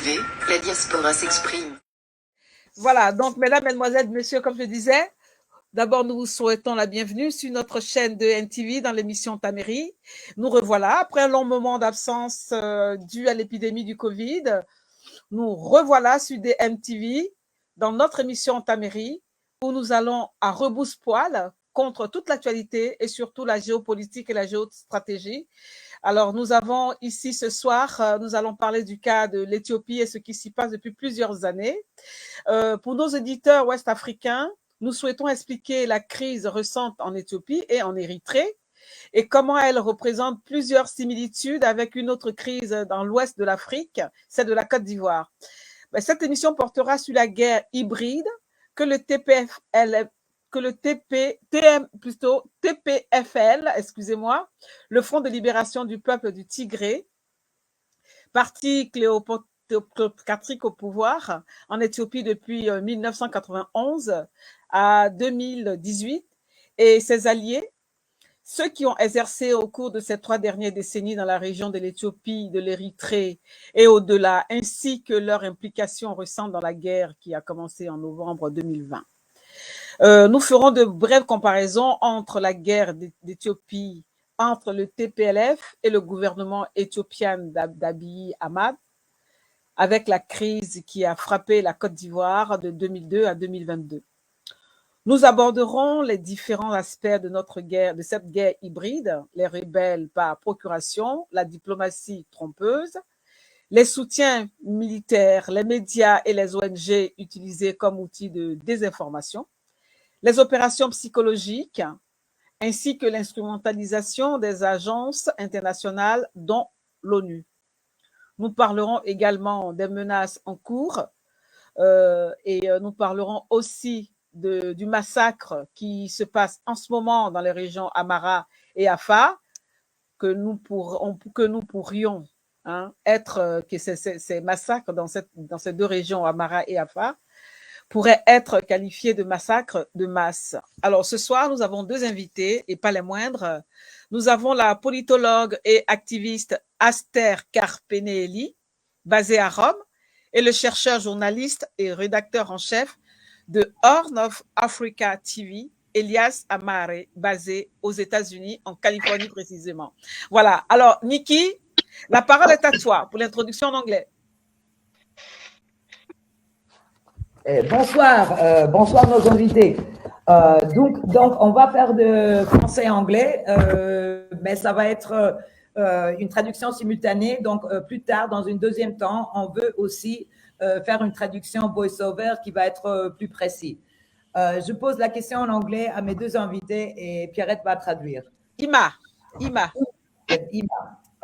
TV, la diaspora s'exprime. Voilà, donc mesdames, mesdemoiselles, messieurs, comme je disais, d'abord nous vous souhaitons la bienvenue sur notre chaîne de NTV dans l'émission Tameri. Nous revoilà, après un long moment d'absence dû à l'épidémie du Covid, nous revoilà sur des MTV dans notre émission Tameri où nous allons à rebrousse-poil contre toute l'actualité et surtout la géopolitique et la géostratégie. Alors, nous avons ici ce soir, nous allons parler du cas de l'Éthiopie et ce qui s'y passe depuis plusieurs années. Pour nos éditeurs ouest-africains, nous souhaitons expliquer la crise récente en Éthiopie et en Érythrée et comment elle représente plusieurs similitudes avec une autre crise dans l'ouest de l'Afrique, celle de la Côte d'Ivoire. Cette émission portera sur la guerre hybride que le Tpfl, excusez-moi, le Front de libération du peuple du Tigré, parti cléopâtrique au pouvoir en Éthiopie depuis 1991 à 2018, et ses alliés, ceux qui ont exercé au cours de ces 3 dernières décennies dans la région de l'Éthiopie, de l'Érythrée et au-delà, ainsi que leur implication récente dans la guerre qui a commencé en novembre 2020. Nous ferons de brèves comparaisons entre la guerre d'Éthiopie, entre le Tplf et le gouvernement éthiopien d'Abiy Ahmed, avec la crise qui a frappé la Côte d'Ivoire de 2002 à 2022. Nous aborderons les différents aspects de notre guerre, de cette guerre hybride, les rebelles par procuration, la diplomatie trompeuse, les soutiens militaires, les médias et les ONG utilisés comme outils de désinformation, les opérations psychologiques, ainsi que l'instrumentalisation des agences internationales dont l'ONU. Nous parlerons également des menaces en cours et nous parlerons aussi du massacre qui se passe en ce moment dans les régions AMHARA et AFAR, que nous pourrions être, que ces massacres dans ces 2 régions, AMHARA et AFAR, pourraient être qualifiés de massacres de masse. Alors ce soir, nous avons 2 invités et pas les moindres. Nous avons la politologue et activiste ASTER CARPANELLI, basée à Rome, et le chercheur, journaliste et rédacteur en chef de Horn of Africa TV, ELIAS AMARE, basé aux États-Unis, en Californie précisément. Voilà. Alors, Niki, la parole est à toi pour l'introduction en anglais. Bonsoir, bonsoir nos invités. Donc, on va faire de français-anglais, mais ça va être une traduction simultanée. Donc, plus tard, dans une deuxième temps, on veut aussi faire une traduction voice-over qui va être plus précis. Je pose la question en anglais à mes 2 invités et Pierrette va traduire. Ima.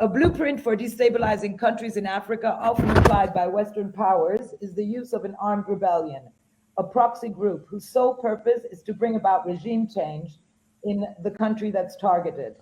A blueprint for destabilizing countries in Africa, often applied by Western powers, is the use of an armed rebellion, a proxy group whose sole purpose is to bring about regime change in the country that's targeted.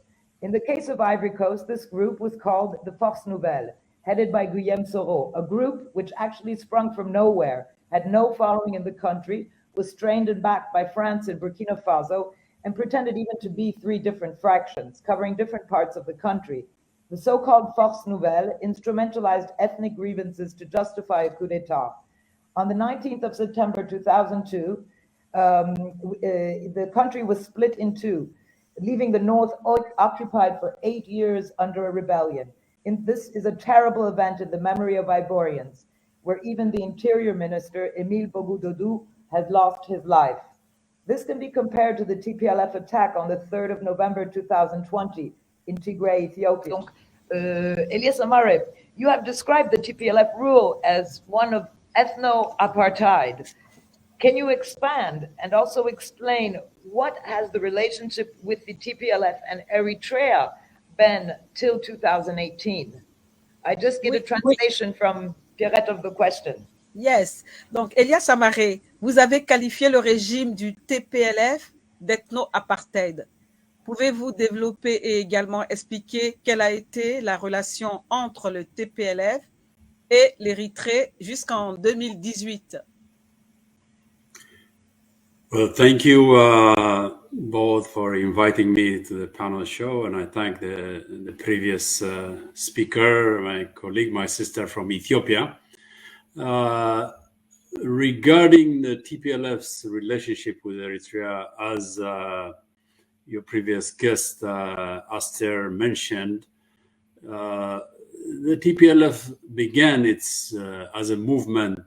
In the case of Ivory Coast, this group was called the Force Nouvelle, headed by Guillaume Soro, a group which actually sprung from nowhere, had no following in the country, was trained and backed by France and Burkina Faso, and pretended even to be 3 different fractions, covering different parts of the country. The so-called Force Nouvelle instrumentalized ethnic grievances to justify a coup d'etat. On the 19th of September 2002, the country was split in 2, leaving the north occupied for 8 years under a rebellion. This is a terrible event in the memory of Ivorians, where even the interior minister, Émile Bogoudodou, has lost his life. This can be compared to the TPLF attack on the 3rd of November 2020 in Tigra, Ethiopia. Donc, Elias Amare, you have described the TPLF rule as one of ethno-apartheid. Can you expand and also explain what has the relationship with the TPLF and Eritrea been till 2018? I just get a translation from Pierrette of the question. Yes. Donc, Elias Amare, vous avez qualifié le régime du TPLF d'ethno-apartheid. Pouvez-vous développer et également expliquer quelle a été la relation entre le TPLF et l'Érythrée jusqu'en 2018? Well, thank you both for inviting me to the panel show, and I thank the previous speaker, my colleague, my sister from Ethiopia. Regarding the TPLF's relationship with Eritrea, as your previous guest, ASTER, mentioned, the TPLF began its as a movement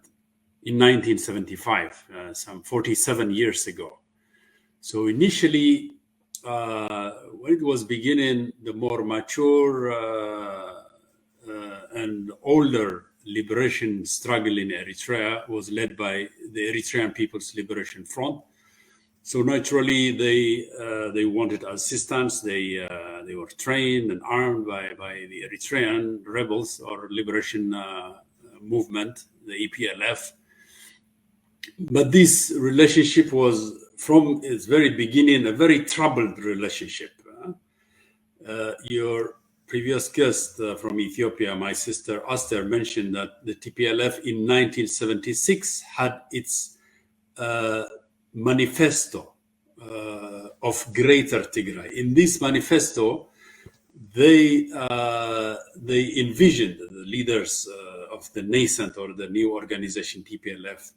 in 1975, some 47 years ago. So initially, when it was beginning, the more mature and older liberation struggle in Eritrea was led by the Eritrean People's Liberation Front. So naturally, they wanted assistance. They were trained and armed by the Eritrean rebels or liberation movement, the EPLF. But this relationship was, from its very beginning, a very troubled relationship. Your previous guest from Ethiopia, my sister Aster, mentioned that the TPLF in 1976 had its manifesto of Greater Tigray. In this manifesto, they envisioned, the leaders of the nascent or the new organization TPLF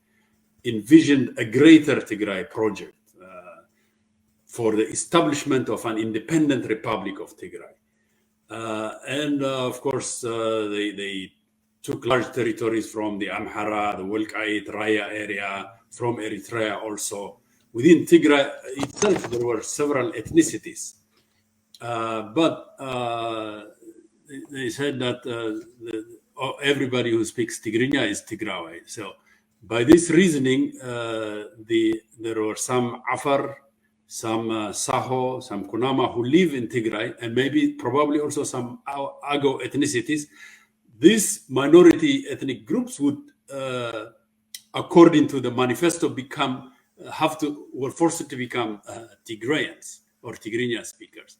envisioned a Greater Tigray project for the establishment of an independent Republic of Tigray. And of course, they took large territories from the AMHARA, the Wolkait, Raya area, from Eritrea also. Within Tigray itself, there were several ethnicities. But they said that everybody who speaks Tigrinya is Tigray. So by this reasoning, there were some AFAR, some Saho, some Kunama who live in Tigray, and probably also some Ago ethnicities. These minority ethnic groups would, according to the manifesto, were forced to become Tigrayans or Tigrinya speakers.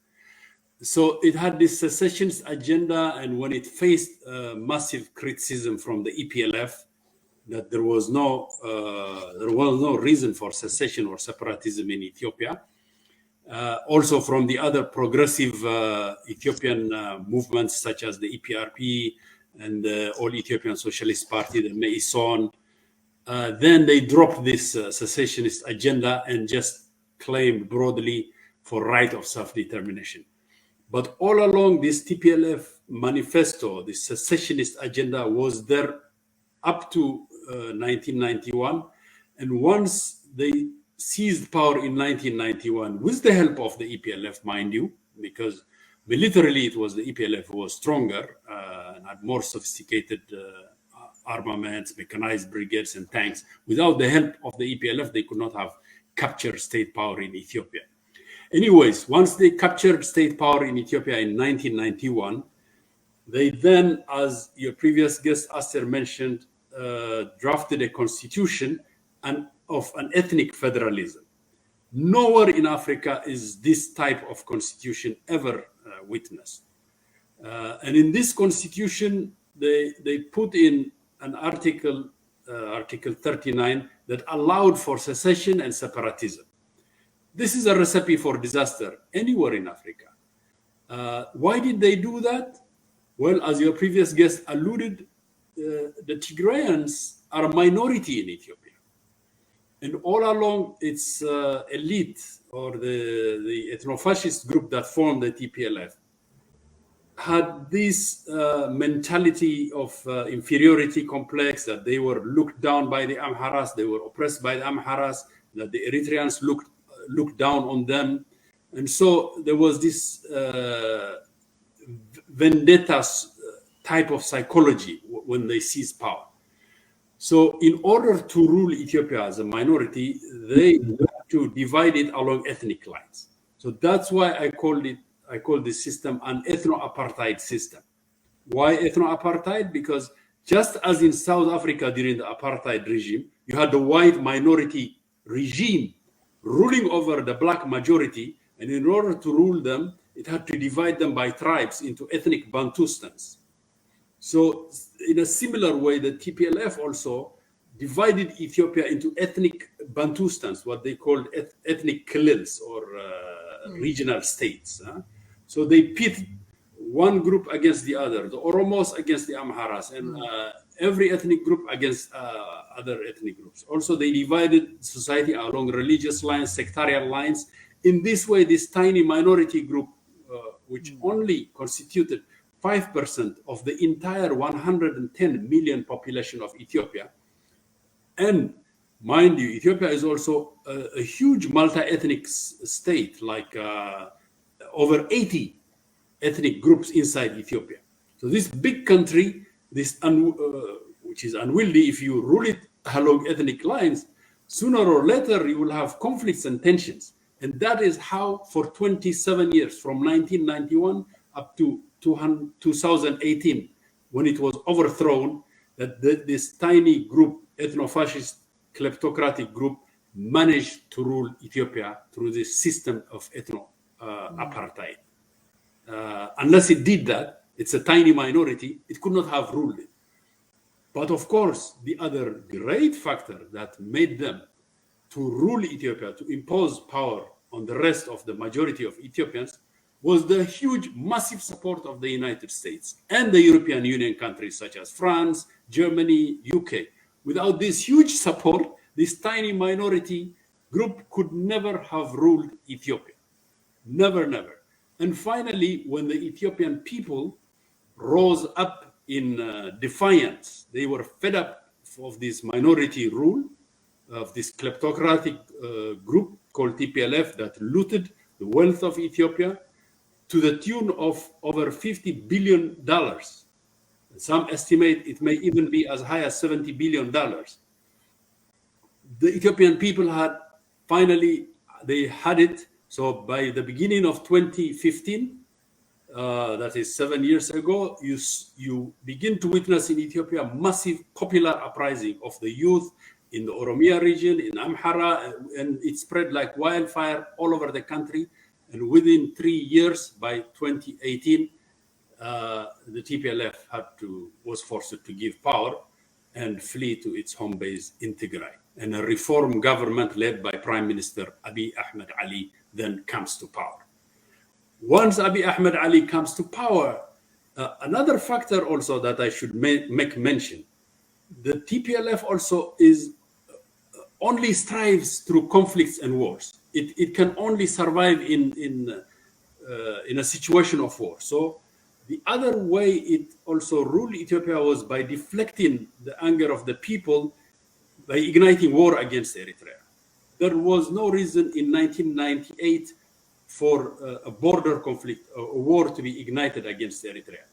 So it had this secessionist agenda, and when it faced massive criticism from the EPLF, that there was no reason for secession or separatism in Ethiopia. Also from the other progressive Ethiopian movements such as the EPRP and the All Ethiopian Socialist Party, the Meison. Then they dropped this secessionist agenda and just claimed broadly for right of self-determination. But all along, this TPLF manifesto, this secessionist agenda, was there up to 1991, and once they seized power in 1991 with the help of the EPLF, mind you, because militarily it was the EPLF who was stronger and had more sophisticated armaments, mechanized brigades and tanks. Without the help of the EPLF, they could not have captured state power in Ethiopia. Anyways, once they captured state power in Ethiopia in 1991, they then, as your previous guest Aster mentioned, drafted a constitution of an ethnic federalism. Nowhere in Africa is this type of constitution ever witnessed. And in this constitution, they put in an article, Article 39, that allowed for secession and separatism. This is a recipe for disaster anywhere in Africa. Why did they do that? Well, as your previous guest alluded, the Tigrayans are a minority in Ethiopia. And all along, its elite or the ethno-fascist group that formed the TPLF had this mentality of inferiority complex, that they were looked down by the AMHARAs, they were oppressed by the AMHARAs, that the Eritreans looked down on them. And so there was this vendetta type of psychology when they seized power. So in order to rule Ethiopia as a minority, they had to divide it along ethnic lines. So that's why I call this system an ethno-apartheid system. Why ethno-apartheid? Because just as in South Africa during the apartheid regime, you had the white minority regime ruling over the black majority, and in order to rule them, it had to divide them by tribes into ethnic Bantustans. So in a similar way, the TPLF also divided Ethiopia into ethnic Bantustans, what they called ethnic clans or regional states. So they pit one group against the other, the Oromos against the Amharas, and every ethnic group against other ethnic groups. Also, they divided society along religious lines, sectarian lines. In this way, this tiny minority group, which only constituted 5% of the entire 110 million population of Ethiopia, and mind you, Ethiopia is also a huge multi-ethnic state, like over 80 ethnic groups inside Ethiopia. So this big country, which is unwieldy, if you rule it along ethnic lines, sooner or later you will have conflicts and tensions. And that is how, for 27 years, from 1991 up to 2018, when it was overthrown, that this tiny group, ethno-fascist kleptocratic group, managed to rule Ethiopia through this system of ethno-apartheid. Unless it did that, it's a tiny minority, it could not have ruled it. But of course, the other great factor that made them to rule Ethiopia, to impose power on the rest of the majority of Ethiopians, was the huge, massive support of the United States and the European Union countries such as France, Germany, UK. Without this huge support, this tiny minority group could never have ruled Ethiopia. Never, never. And finally, when the Ethiopian people rose up in defiance, they were fed up of this minority rule, of this kleptocratic group called Tplf that looted the wealth of Ethiopia to the tune of over $50 billion. Some estimate it may even be as high as $70 billion. The Ethiopian people had finally, they had it. So by the beginning of 2015, that is 7 years ago, you begin to witness in Ethiopia massive popular uprising of the youth in the Oromia region, in AMHARA, and it spread like wildfire all over the country. And within 3 years, by 2018, the Tplf was forced to give power and flee to its home base in Tigray. And a reform government led by Prime Minister Abiy Ahmed Ali then comes to power. Once Abiy Ahmed Ali comes to power, another factor also that I should make mention, the Tplf also only strives through conflicts and wars. It can only survive in a situation of war. So the other way it also ruled Ethiopia was by deflecting the anger of the people by igniting war against Eritrea. There was no reason in 1998 for a border conflict, a war to be ignited against Eritrea.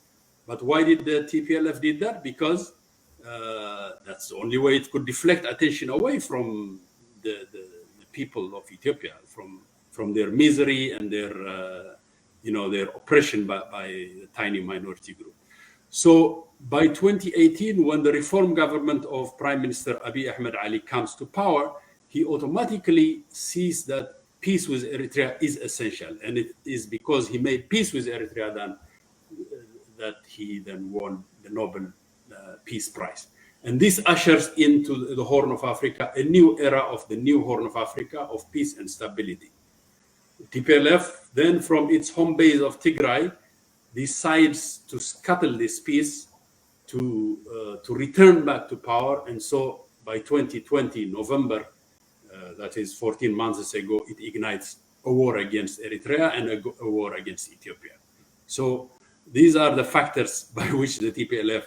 But why did the Tplf did that? Because that's the only way it could deflect attention away from the people of Ethiopia, from their misery and their oppression by the tiny minority group. So by 2018, when the reform government of Prime Minister Abiy Ahmed Ali comes to power, he automatically sees that peace with Eritrea is essential. And it is because he made peace with Eritrea that he then won the Nobel Peace Prize. And this ushers into the Horn of Africa a new era of the new Horn of Africa of peace and stability. Tplf then, from its home base of Tigray, decides to scuttle this peace, to return back to power. And so by 2020, November, that is 14 months ago, it ignites a war against Eritrea and a war against Ethiopia. So these are the factors by which the Tplf,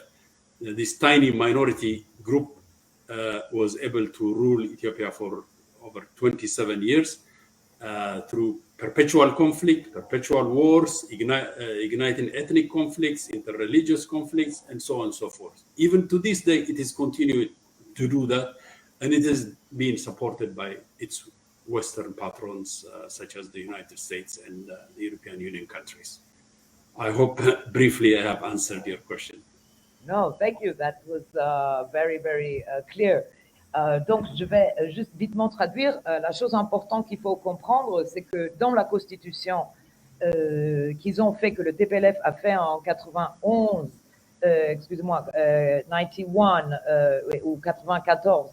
this tiny minority group, was able to rule Ethiopia for over 27 years through perpetual conflict, perpetual wars, igniting ethnic conflicts, interreligious conflicts, and so on and so forth. Even to this day, it is continuing to do that, and it is being supported by its Western patrons, such as the United States and the European Union countries. I hope briefly I have answered your question. No, thank you. That was very, very clear. Donc, je vais juste vitement traduire. La chose importante qu'il faut comprendre, c'est que dans la Constitution qu'ils ont fait, que le TPLF a fait en 91, excusez-moi, 91 ou 94,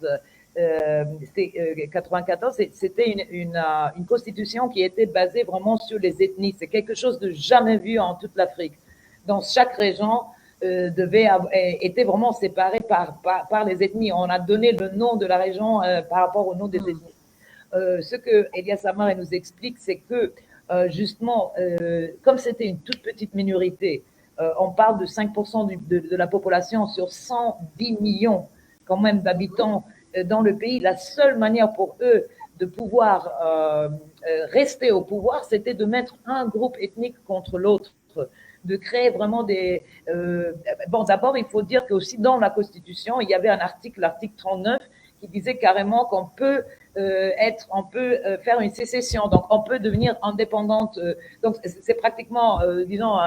94, c'était une constitution qui était basée vraiment sur les ethnies. C'est quelque chose de jamais vu en toute l'Afrique. Dans chaque région, étaient vraiment séparés par les ethnies. On a donné le nom de la région par rapport au nom des ethnies. Ce que Elias Amare nous explique, c'est que justement, comme c'était une toute petite minorité, on parle de 5% de la population sur 110 millions quand même d'habitants dans le pays. La seule manière pour eux de pouvoir rester au pouvoir, c'était de mettre un groupe ethnique contre l'autre, de créer vraiment des... bon, d'abord, il faut dire qu'aussi dans la Constitution, il y avait un article, l'article 39, qui disait carrément qu'on peut faire une sécession, donc on peut devenir indépendante. Donc c'est pratiquement, disons,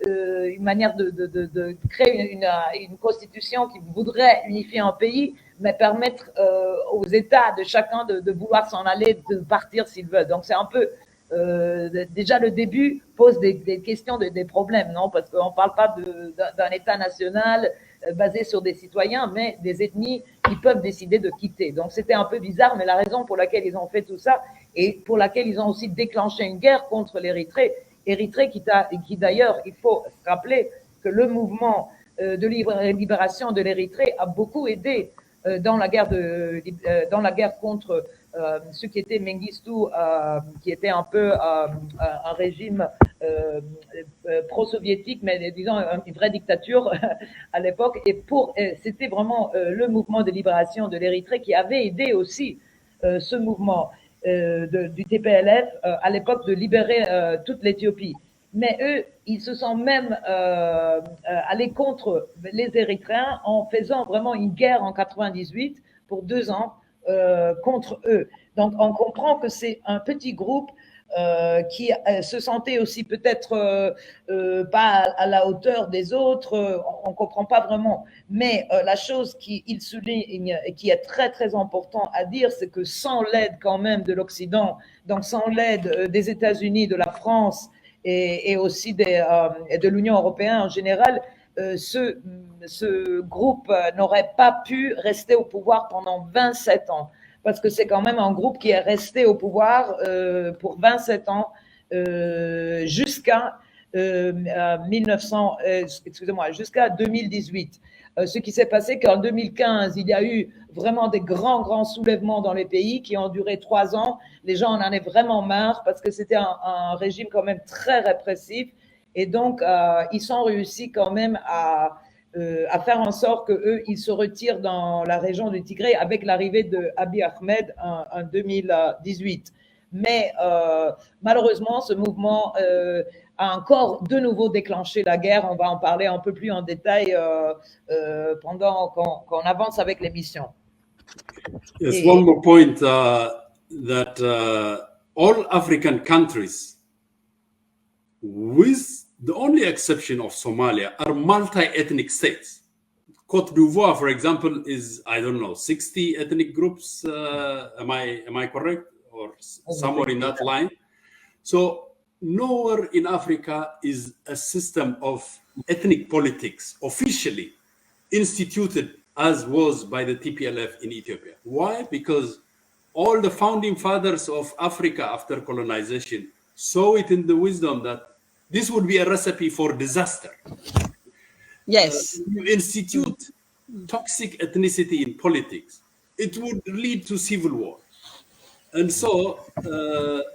une manière de créer une constitution qui voudrait unifier un pays, mais permettre aux États de chacun de vouloir s'en aller, de partir s'ils veulent. Donc c'est un peu déjà le début pose des questions, des problèmes, non? Parce qu'on ne parle pas d'un État national basé sur des citoyens, mais des ethnies qui peuvent décider de quitter. Donc c'était un peu bizarre, mais la raison pour laquelle ils ont fait tout ça et pour laquelle ils ont aussi déclenché une guerre contre l'Érythrée, qui d'ailleurs, il faut se rappeler que le mouvement de libération de l'Érythrée a beaucoup aidé dans la guerre contre ce qui était Mengistu, qui était un peu un régime pro-soviétique, mais disons une vraie dictature à l'époque. Et c'était vraiment le mouvement de libération de l'Érythrée qui avait aidé aussi ce mouvement du Tplf à l'époque de libérer toute l'Éthiopie. Mais eux, ils se sont même allés contre les Érythréens en faisant vraiment une guerre en 98 pour 2 ans contre eux. Donc on comprend que c'est un petit groupe qui se sentait aussi peut-être pas à la hauteur des autres, on comprend pas vraiment. Mais la chose qu'il souligne et qui est très très important à dire, c'est que sans l'aide quand même de l'Occident, donc sans l'aide des États-Unis, de la France et aussi de l'Union européenne en général, ce groupe n'aurait pas pu rester au pouvoir pendant 27 ans. Parce que c'est quand même un groupe qui est resté au pouvoir pour 27 ans jusqu'à jusqu'à 2018. Ce qui s'est passé qu'en 2015, il y a eu vraiment des grands soulèvements dans les pays qui ont duré 3 ans. Les gens en avaient vraiment marre parce que c'était un régime quand même très répressif. Et donc, ils ont réussi quand même à faire en sorte qu'eux, ils se retirent dans la région du Tigré avec l'arrivée de Abiy Ahmed en 2018. Mais malheureusement, ce mouvement a encore de nouveau déclenché la guerre. On va en parler un peu plus en détail pendant qu'on avance avec l'émission. Yes, one more point that all African countries, with the only exception of Somalia, are multi-ethnic states. Cote d'Ivoire, for example, is, I don't know, 60 ethnic groups. Am I correct? Or somewhere in that line. So nowhere in Africa is a system of ethnic politics officially instituted as was by the TPLF in Ethiopia. Why? Because all the founding fathers of Africa after colonization saw it in the wisdom that this would be a recipe for disaster. Yes. You institute toxic ethnicity in politics, it would lead to civil war. And so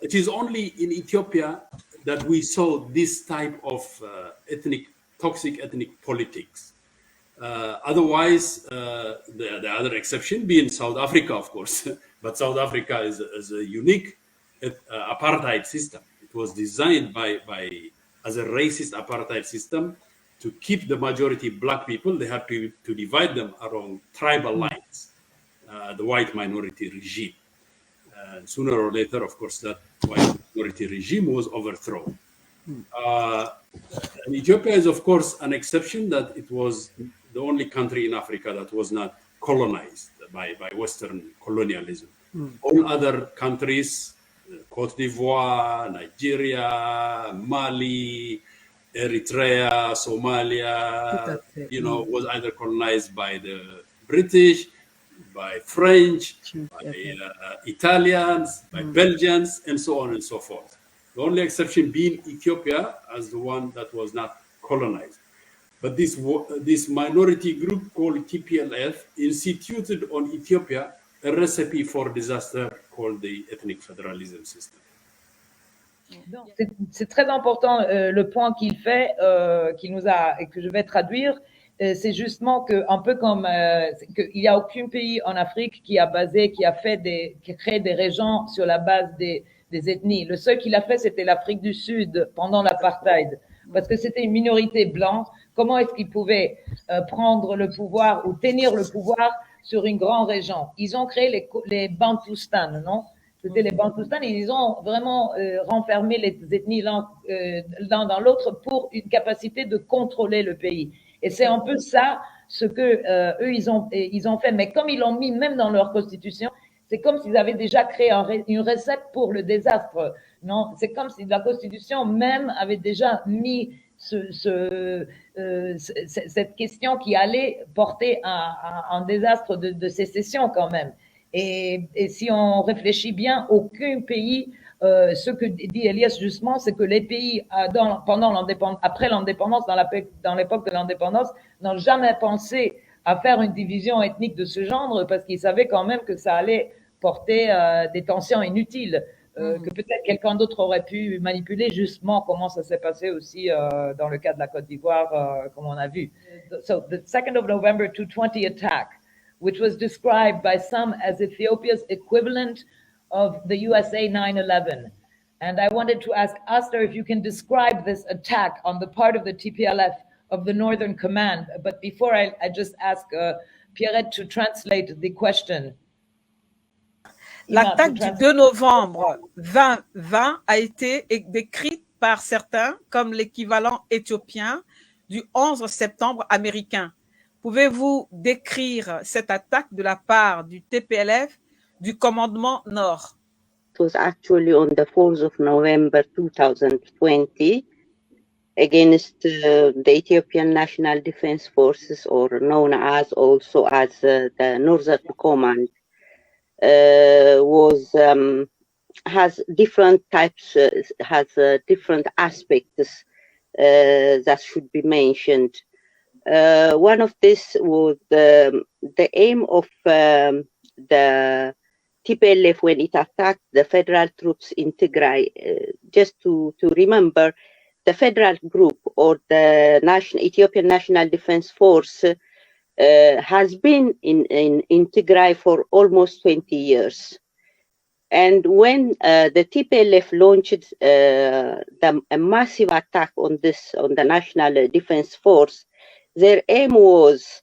it is only in Ethiopia that we saw this type of toxic ethnic politics. Otherwise, the other exception being South Africa, of course. But South Africa is a unique apartheid system. It was designed as a racist apartheid system to keep the majority black people. They had to divide them along tribal lines, the white minority regime. And sooner or later, of course, that white minority regime was overthrown. And Ethiopia is, of course, an exception, that it was the only country in Africa that was not colonized by Western colonialism. All other countries, Cote d'Ivoire, Nigeria, Mali, Eritrea, Somalia, was either colonized by the British, by French, by Italians, by Belgians, and so on and so forth. The only exception being Ethiopia as the one that was not colonized. But this minority group called Tplf instituted on Ethiopia a recipe for disaster called the ethnic federalism system. C'est très important le point qu'il fait, qu'il nous a et que je vais traduire. C'est justement que un peu comme qu'il n'y a aucun pays en Afrique qui a créé des régions sur la base des ethnies. Le seul qui l'a fait, c'était l'Afrique du Sud pendant l'apartheid, parce que c'était une minorité blanche. Comment est-ce qu'ils pouvaient prendre le pouvoir ou tenir le pouvoir sur une grande région? Ils ont créé les Bantoustans, non? C'était les Bantoustans et ils ont vraiment renfermé les ethnies l'un dans l'autre pour une capacité de contrôler le pays. Et c'est un peu ça ce que eux ils ont fait. Mais comme ils l'ont mis même dans leur constitution, c'est comme s'ils avaient déjà créé une recette pour le désastre. Non, c'est comme si la constitution même avait déjà mis cette question qui allait porter un désastre de sécession quand même. Et si on réfléchit bien, aucun pays, ce que dit Elias justement, c'est que les pays après l'indépendance, dans l'époque de l'indépendance, n'ont jamais pensé à faire une division ethnique de ce genre parce qu'ils savaient quand même que ça allait porter des tensions inutiles, que peut-être quelqu'un d'autre aurait pu manipuler, justement comment ça s'est passé aussi dans le cas de la Côte d'Ivoire, comme on a vu. So the 2nd of November 220 attack, which was described by some as Ethiopia's equivalent of the USA 9/11. And I wanted to ask Aster if you can describe this attack on the part of the TPLF of the Northern Command. But before I just ask Pierrette to translate the question. L'attaque du 2 novembre 2020 a été décrite par certains comme l'équivalent éthiopien du 11 septembre américain. Pouvez-vous décrire cette attaque de la part du TPLF du commandement Nord? It was actually on the 4th of November 2020 against the Ethiopian National Defense Forces, or known as also as the Northern Command. Has different types, has different aspects that should be mentioned. One of this was the aim of the TPLF when it attacked the federal troops in Tigray. Just to remember, the federal group or the Ethiopian National Defense Force has been in Tigray for almost 20 years. And when the TPLF launched a massive attack on the National Defense Force, their aim was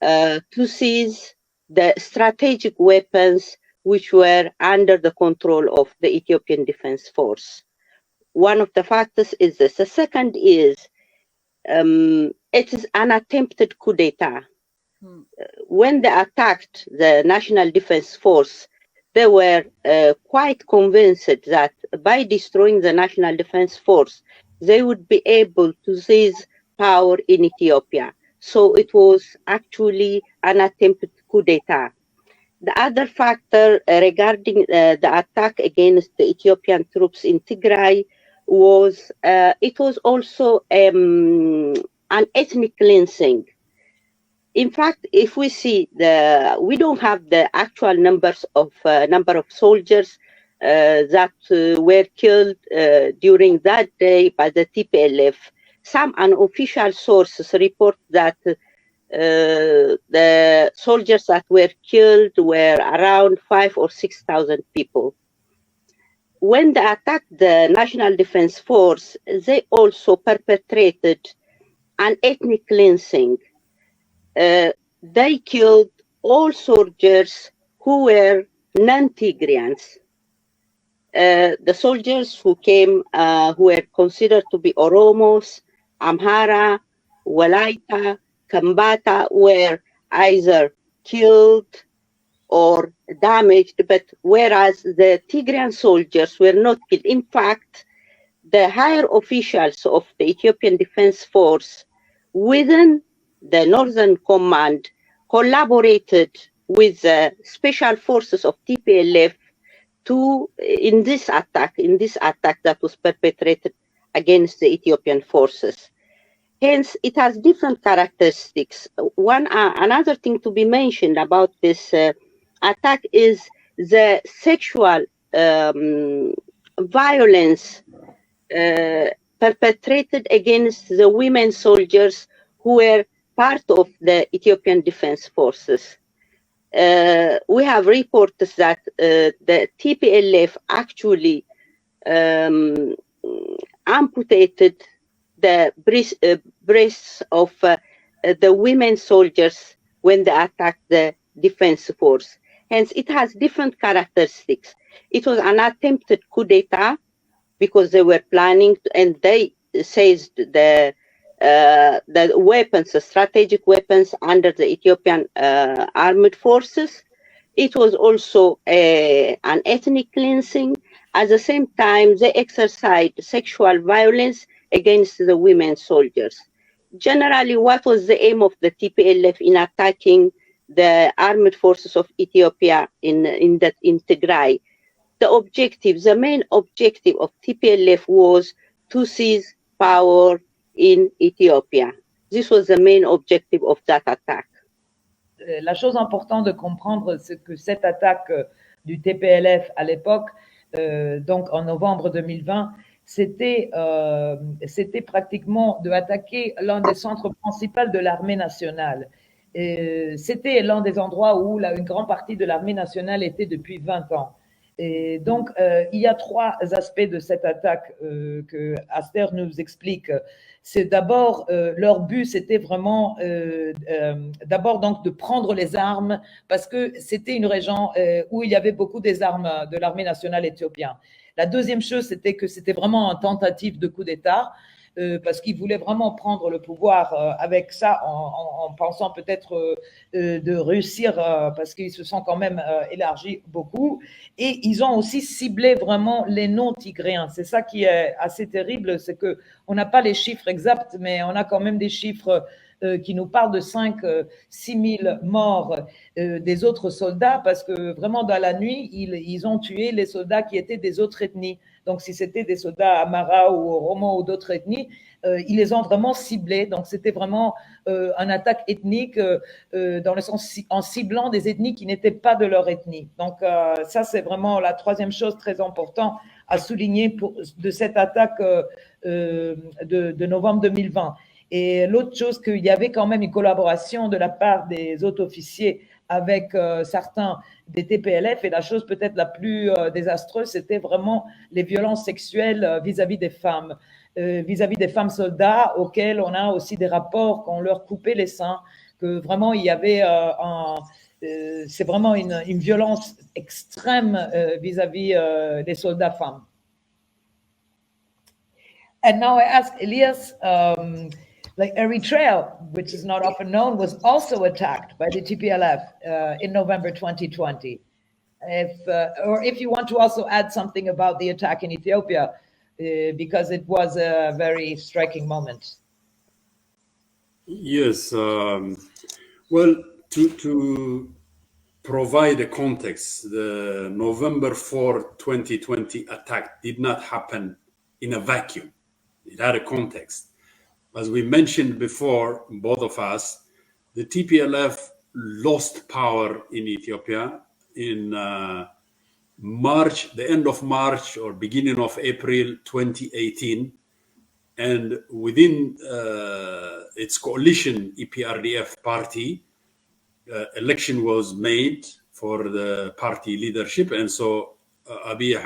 to seize the strategic weapons which were under the control of the Ethiopian Defense Force. One of the factors is this. The second is it is an attempted coup d'etat. When they attacked the National Defense Force, they were quite convinced that by destroying the National Defense Force, they would be able to seize power in Ethiopia. So it was actually an attempted coup d'etat. The other factor regarding the attack against the Ethiopian troops in Tigray was it was also an ethnic cleansing. In fact, if we see we don't have the actual number of soldiers that were killed during that day by the TPLF. Some unofficial sources report that the soldiers that were killed were around 5,000 or 6,000 people. When they attacked the National Defense Force, they also perpetrated an ethnic cleansing. They killed all soldiers who were non-Tigrians. The soldiers who came, who were considered to be Oromos, AMHARA, Walaita, Kambata, were either killed or damaged, but whereas the Tigrian soldiers were not killed. In fact, the higher officials of the Ethiopian Defense Force within the Northern Command collaborated with the special forces of TPLF in this attack that was perpetrated against the Ethiopian forces. Hence, it has different characteristics. Another thing to be mentioned about this attack is the sexual violence perpetrated against the women soldiers who were part of the Ethiopian Defense Forces. We have reports that the TPLF actually amputated the breasts of the women soldiers when they attacked the defense force. Hence, it has different characteristics. It was an attempted coup d'etat because they were planning, and they seized the weapons, the strategic weapons under the Ethiopian armed forces. It was also an ethnic cleansing. At the same time, they exercised sexual violence against the women soldiers. Generally, what was the aim of the TPLF in attacking the armed forces of Ethiopia in Tigray? The main objective of TPLF was to seize power in Ethiopia. This was the main objective of that attack. La chose importante de comprendre, c'est que cette attaque du TPLF à l'époque, donc en novembre 2020, c'était pratiquement de attaquer l'un des centres principaux de l'armée nationale. C'était l'un des endroits où une grande partie de l'armée nationale était depuis 20 ans. Et donc, il y a trois aspects de cette attaque que Aster nous explique. C'est d'abord, leur but, c'était vraiment d'abord donc de prendre les armes, parce que c'était une région où il y avait beaucoup des armes de l'armée nationale éthiopienne. La deuxième chose, c'était que c'était vraiment une tentative de coup d'État, parce qu'ils voulaient vraiment prendre le pouvoir avec ça, en pensant peut-être de réussir, parce qu'ils se sont quand même élargis beaucoup. Et ils ont aussi ciblé vraiment les non-tigréens. C'est ça qui est assez terrible, c'est qu'on n'a pas les chiffres exacts, mais on a quand même des chiffres qui nous parlent de 5-6 000 morts des autres soldats, parce que vraiment dans la nuit, ils ont tué les soldats qui étaient des autres ethnies. Donc si c'était des soldats AMHARA ou Oromo ou d'autres ethnies, ils les ont vraiment ciblés. Donc c'était vraiment une attaque ethnique dans le sens en ciblant des ethnies qui n'étaient pas de leur ethnie. Donc ça, c'est vraiment la troisième chose très importante à souligner de cette attaque de novembre 2020. Et l'autre chose, qu'il y avait quand même une collaboration de la part des autres officiers avec certains des TPLF, et la chose peut-être la plus désastreuse, c'était vraiment les violences sexuelles vis-à-vis des femmes. Vis-à-vis des femmes soldats, auxquelles on a aussi des rapports qu'on leur coupait les seins, que vraiment il y avait c'est vraiment une violence extrême vis-à-vis des soldats femmes. And now I ask Elias, like Eritrea, which is not often known, was also attacked by the TPLF in November 2020. Or if you want to also add something about the attack in Ethiopia, because it was a very striking moment. Yes. Well, to provide a context, the November 4, 2020 attack did not happen in a vacuum. It had a context. As we mentioned before, both of us, the TPLF lost power in Ethiopia in March, the end of March or beginning of April 2018. And within its coalition, EPRDF party, election was made for the party leadership. And so Dr. Abiy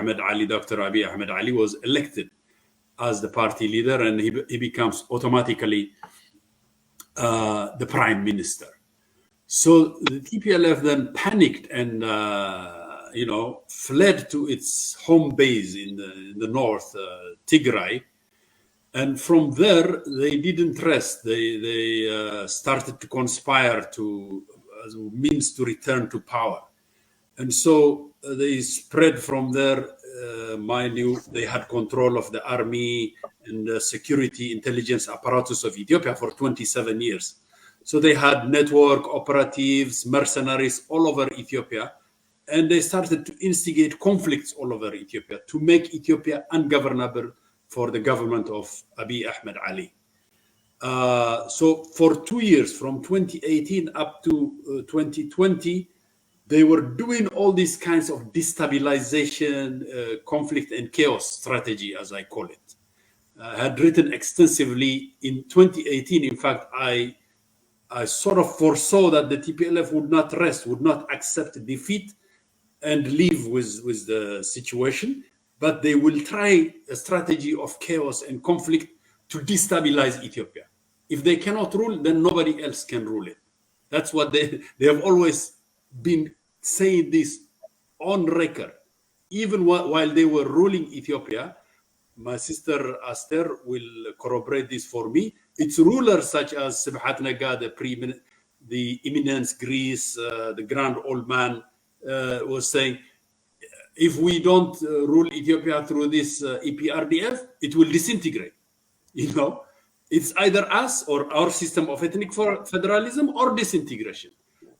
Ahmed Ali was elected as the party leader, and he becomes automatically the prime minister. So the TPLF then panicked and fled to its home base in the north, Tigray, and from there they didn't rest. They started to conspire as a means to return to power, and so they spread from there. Mind you, they had control of the army and the security intelligence apparatus of Ethiopia for 27 years. So they had network operatives, mercenaries all over Ethiopia, and they started to instigate conflicts all over Ethiopia to make Ethiopia ungovernable for the government of Abiy Ahmed Ali. So for 2 years, from 2018 up to 2020, they were doing all these kinds of destabilization, conflict and chaos strategy, as I call it. I had written extensively in 2018. In fact, I sort of foresaw that the TPLF would not rest, would not accept defeat and live with the situation, but they will try a strategy of chaos and conflict to destabilize Ethiopia. If they cannot rule, then nobody else can rule it. That's what they have always been saying this on record. Even while they were ruling Ethiopia, my sister Aster will corroborate this for me. Its rulers such as Sibhat Naga, the eminence Greece, the grand old man, was saying, if we don't rule Ethiopia through this EPRDF, it will disintegrate. You know, it's either us or our system of ethnic federalism or disintegration.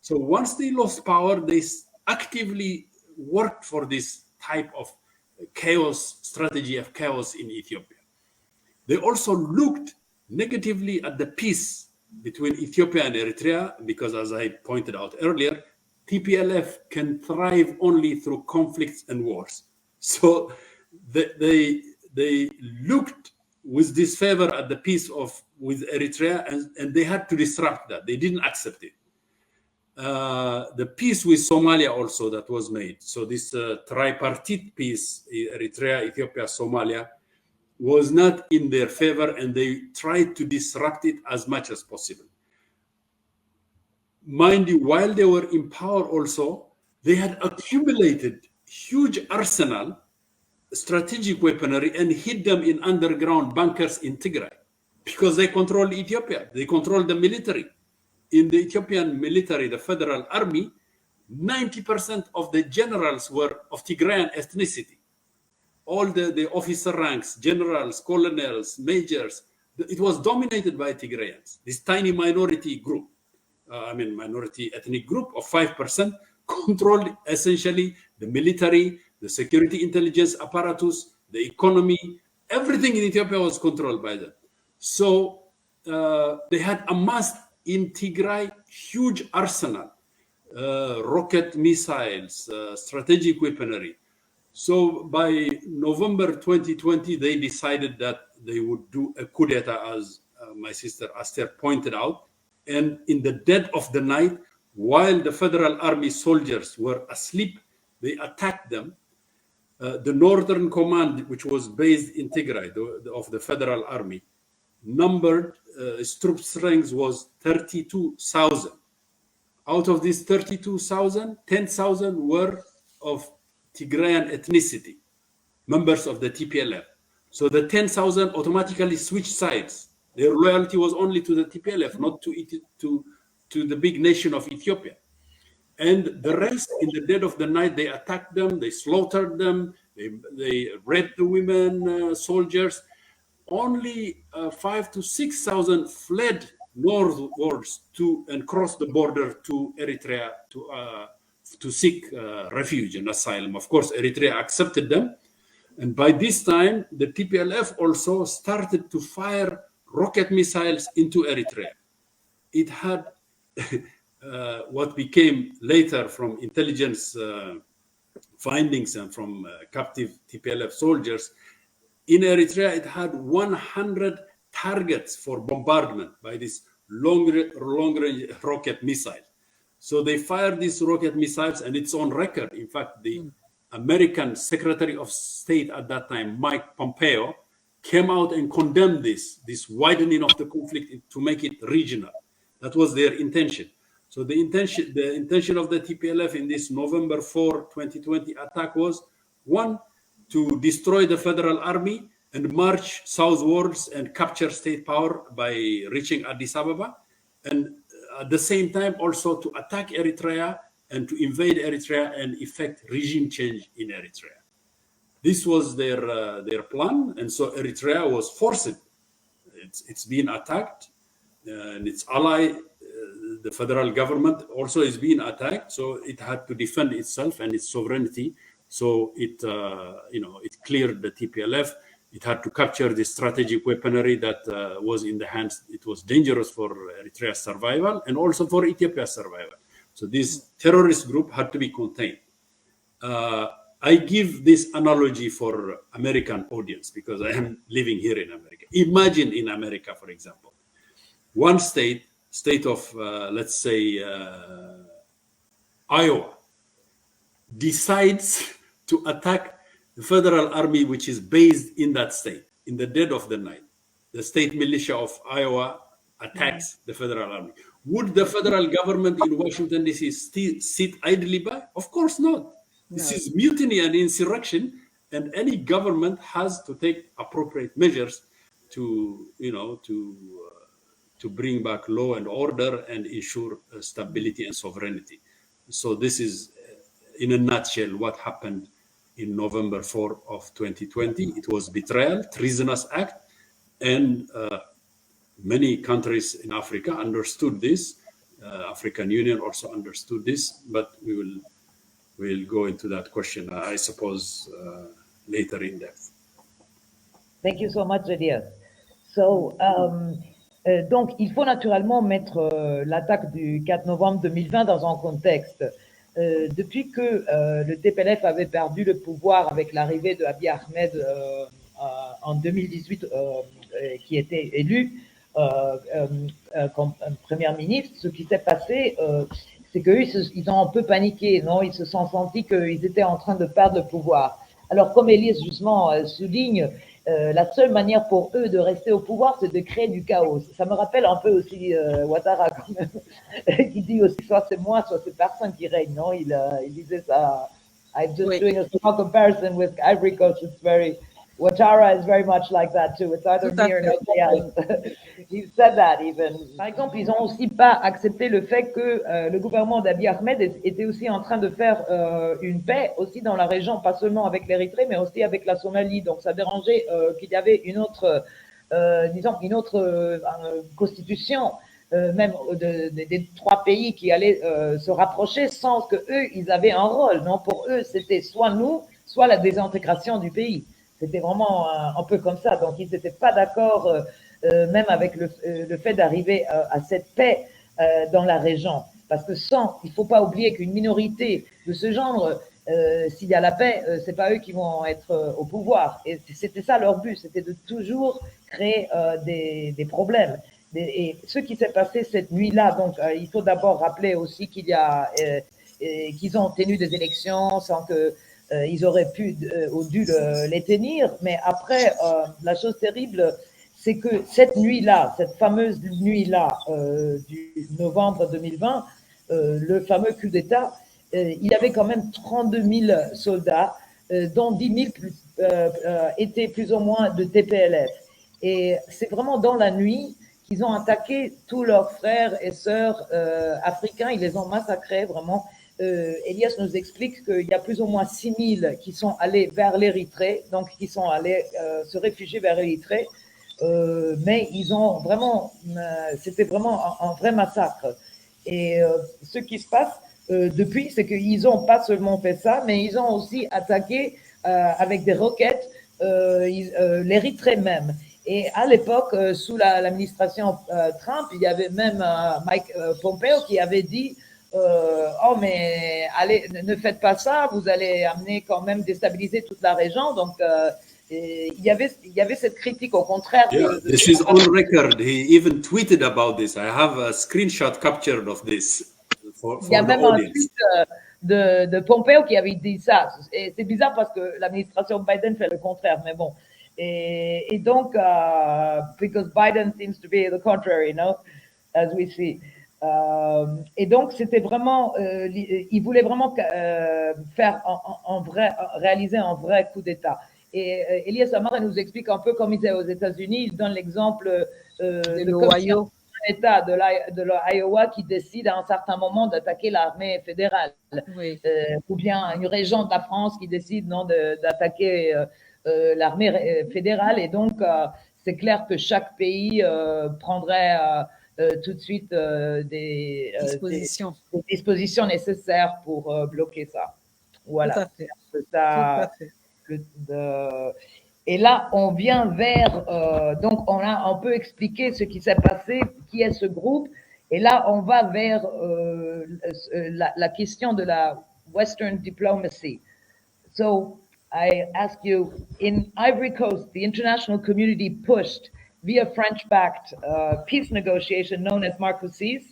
So once they lost power, they actively worked for this type of chaos, strategy of chaos in Ethiopia. They also looked negatively at the peace between Ethiopia and Eritrea, because as I pointed out earlier, TPLF can thrive only through conflicts and wars. So they looked with disfavor at the peace with Eritrea, and they had to disrupt that. They didn't accept it. The peace with Somalia also that was made. So this tripartite peace, Eritrea, Ethiopia, Somalia, was not in their favor, and they tried to disrupt it as much as possible. Mind you, while they were in power also, they had accumulated huge arsenal, strategic weaponry, and hid them in underground bunkers in Tigray, because they controlled Ethiopia. They controlled the military. In the Ethiopian military, the federal army, 90% of the generals were of Tigrayan ethnicity. All the officer ranks, generals, colonels, majors, it was dominated by Tigrayans, this tiny minority group. Minority ethnic group of 5% controlled essentially the military, the security intelligence apparatus, the economy, everything in Ethiopia was controlled by them. So they had amassed in Tigray huge arsenal, rocket missiles, strategic weaponry. So by November 2020, they decided that they would do a coup d'etat, as my sister Aster pointed out. And in the dead of the night, while the federal army soldiers were asleep, they attacked them. The Northern Command, which was based in Tigray, of the federal army, numbered, its troop strength was 32,000. Out of these 32,000, 10,000 were of Tigrayan ethnicity, members of the TPLF. So the 10,000 automatically switched sides. Their loyalty was only to the TPLF, not to the big nation of Ethiopia. And the rest, in the dead of the night, they attacked them, they slaughtered them, they raped the women, soldiers. Only 5,000 to 6,000 fled northwards and crossed the border to Eritrea to seek refuge and asylum. Of course, Eritrea accepted them. And by this time, the TPLF also started to fire rocket missiles into Eritrea. It had what became later from intelligence findings and from captive TPLF soldiers, in Eritrea, it had 100 targets for bombardment by this long-range rocket missile. So they fired these rocket missiles, and it's on record. In fact, the American Secretary of State at that time, Mike Pompeo, came out and condemned this widening of the conflict to make it regional. That was their intention. So the intention of the TPLF in this November 4, 2020 attack was, one, to destroy the federal army and march southwards and capture state power by reaching Addis Ababa, and at the same time also to attack Eritrea and to invade Eritrea and effect regime change in Eritrea. This was their plan, and so Eritrea was forced. It's been attacked, and its ally, the federal government, also is being attacked. So it had to defend itself and its sovereignty. So it cleared the TPLF, It had to capture the strategic weaponry that was in the hands. It was dangerous for Eritrea's survival and also for Ethiopia's survival. So this terrorist group had to be contained. I give this analogy for American audience because I am living here in America. Imagine in America, for example, one state of, let's say, Iowa, decides to attack the federal army, which is based in that state, in the dead of the night. The state militia of Iowa attacks the federal army. Would the federal government in Washington, D.C. still sit idly by? Of course not. This is mutiny and insurrection, and any government has to take appropriate measures to, to bring back law and order and ensure stability and sovereignty. So this is, in a nutshell, what happened in November 4 of 2020. It was betrayal, treasonous act, and many countries in Africa understood this. African Union also understood this, but we'll go into that question, I suppose, later in depth. Thank you so much, Elias. So, donc, il faut naturellement mettre l'attaque du 4 novembre 2020 dans un contexte. Depuis que le Tplf avait perdu le pouvoir avec l'arrivée de Abiy Ahmed en 2018, qui était élu comme premier ministre, ce qui s'est passé, c'est qu'eux, ils ont un peu paniqué, non? Ils se sont sentis qu'ils étaient en train de perdre le pouvoir. Alors, comme Elias justement souligne, la seule manière pour eux de rester au pouvoir, c'est de créer du chaos. Ça me rappelle un peu aussi Ouattara, quand même, qui dit aussi soit c'est moi, soit c'est personne qui règne, non? Il disait ça. I'm just doing a small comparison with Ivory Coast. It's very, Ouattara is very much like that too. It's either me or nobody else. He said that even. Par exemple, ils ont aussi pas accepté le fait que le gouvernement d'Abiy Ahmed était aussi en train de faire une paix aussi dans la région, pas seulement avec l'Érythrée, mais aussi avec la Somalie. Donc, ça dérangeait qu'il y avait une autre, disons, une autre constitution, même des trois pays qui allaient se rapprocher sans que eux, ils avaient un rôle. Non, pour eux, c'était soit nous, soit la désintégration du pays. C'était vraiment un peu comme ça. Donc, ils n'étaient pas d'accord, même avec le fait d'arriver à cette paix dans la région. Parce que il ne faut pas oublier qu'une minorité de ce genre, s'il y a la paix, c'est pas eux qui vont être au pouvoir. Et c'était ça leur but, c'était de toujours créer des problèmes. Et ce qui s'est passé cette nuit-là, donc il faut d'abord rappeler aussi qu'ils ont tenu des élections sans que ils auraient pu ou dû les tenir, mais après, la chose terrible, c'est que cette nuit-là, cette fameuse nuit-là du novembre 2020, le fameux coup d'État, il y avait quand même 32 000 soldats, dont 10 000 étaient plus ou moins de Tplf. Et c'est vraiment dans la nuit qu'ils ont attaqué tous leurs frères et sœurs africains, ils les ont massacrés vraiment. Elias nous explique qu'il y a plus ou moins 6 000 qui sont allés vers l'Érythrée, donc qui sont allés se réfugier vers l'Érythrée, mais ils ont vraiment, c'était vraiment un vrai massacre. Et ce qui se passe depuis, c'est qu'ils n'ont pas seulement fait ça, mais ils ont aussi attaqué avec des roquettes l'Érythrée même. Et à l'époque, sous l'administration Trump, il y avait même Mike Pompeo qui avait dit oh mais allez, ne faites pas ça, vous allez amener quand même déstabiliser toute la région. Donc il y avait cette critique au contraire. Yeah, this is on record. He even tweeted about this. I have a screenshot captured of this for il y a the même audience. un tweet de Pompeo qui avait dit ça. Et c'est bizarre parce que l'administration Biden fait le contraire, mais bon. Et donc, because Biden seems to be the contrary, you know, as we see. Et donc, c'était vraiment, il voulait vraiment faire réaliser un vrai coup d'État. Et Elias Amare nous explique un peu comme il est aux États-Unis. Il donne l'exemple de l'Ohio, un État de l'Iowa qui décide à un certain moment d'attaquer l'armée fédérale, oui. Ou bien une région de la France qui décide d'attaquer l'armée fédérale. Et donc, c'est clair que chaque pays prendrait tout de suite des dispositions nécessaires pour bloquer ça. Voilà. Tout à fait. Ça, tout à fait. Et là, on vient vers, donc on peut expliquer ce qui s'est passé, qui est ce groupe, et là, on va vers la question de la Western diplomacy. So I ask you, in Ivory Coast, the international community pushed via French-backed peace negotiation known as Marcoussis,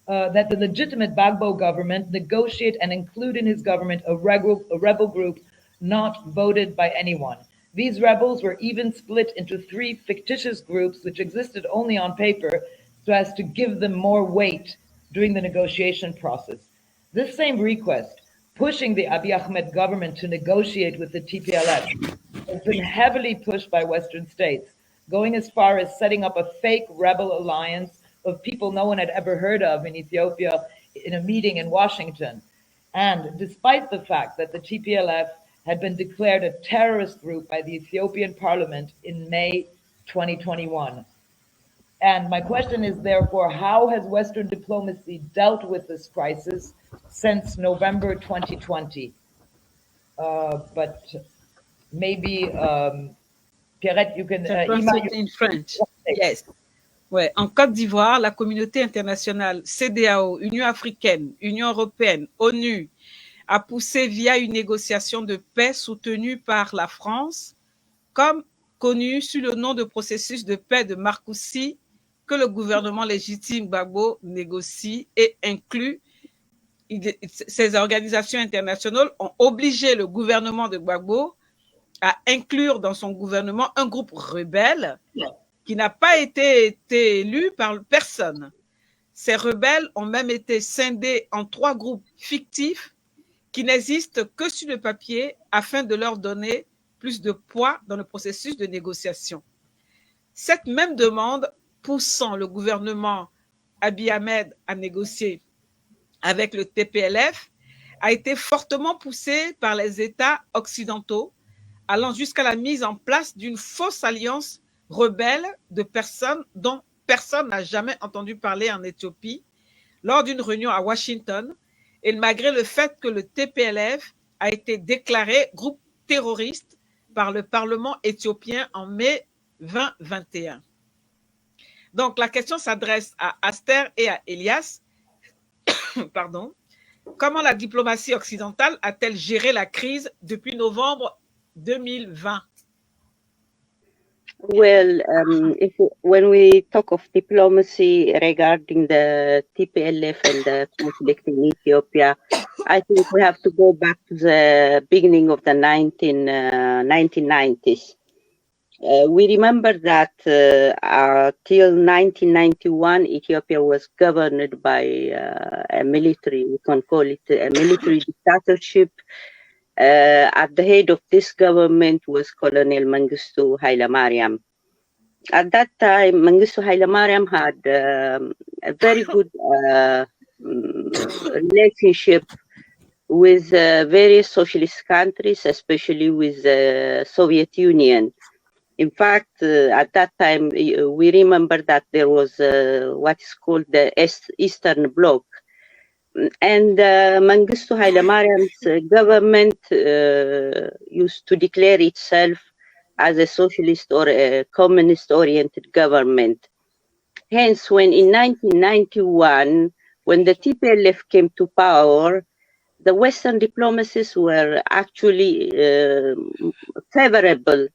that the legitimate Gbagbo government negotiate and include in his government a rebel group not voted by anyone. These rebels were even split into 3 fictitious groups which existed only on paper so as to give them more weight during the negotiation process. This same request, pushing the Abiy Ahmed government to negotiate with the TPLF, has been heavily pushed by Western states, going as far as setting up a fake rebel alliance of people no one had ever heard of in Ethiopia in a meeting in Washington. And despite the fact that the TPLF had been declared a terrorist group by the Ethiopian parliament in May 2021. And my question is therefore, how has Western diplomacy dealt with this crisis since November 2020? But maybe, Pierrette, you can... in French, yes. Ouais. En Côte d'Ivoire, la communauté internationale, CEDEAO, Union africaine, Union européenne, ONU, a poussé via une négociation de paix soutenue par la France, comme connu sous le nom de processus de paix de Marcoussis, que le gouvernement légitime Gbagbo négocie et inclut. Ces organisations internationales ont obligé le gouvernement de Gbagbo à inclure dans son gouvernement un groupe rebelle qui n'a pas été élu par personne. Ces rebelles ont même été scindés en 3 groupes fictifs qui n'existent que sur le papier afin de leur donner plus de poids dans le processus de négociation. Cette même demande poussant le gouvernement Abiy Ahmed à négocier avec le Tplf a été fortement poussée par les États occidentaux, allant jusqu'à la mise en place d'une fausse alliance rebelle de personnes dont personne n'a jamais entendu parler en Éthiopie lors d'une réunion à Washington, et malgré le fait que le Tplf a été déclaré groupe terroriste par le Parlement éthiopien en mai 2021. Donc, la question s'adresse à ASTER et à ELIAS. Pardon. Comment la diplomatie occidentale a-t-elle géré la crise depuis novembre 2020? Well, when we talk of diplomacy regarding the TPLF and the conflict in Ethiopia, I think we have to go back to the beginning of the 1990s. We remember that till 1991, Ethiopia was governed by a military, we can call it a military dictatorship. At the head of this government was Colonel Mangistu Haile Mariam. At that time, Mangistu Haile Mariam had a very good relationship with various socialist countries, especially with the Soviet Union. In fact, at that time, we remember that there was what is called the Eastern Bloc. And Mangistu Haile Mariam's government used to declare itself as a socialist or a communist-oriented government. Hence, when in 1991, when the TPLF came to power, the Western diplomacies were actually favorable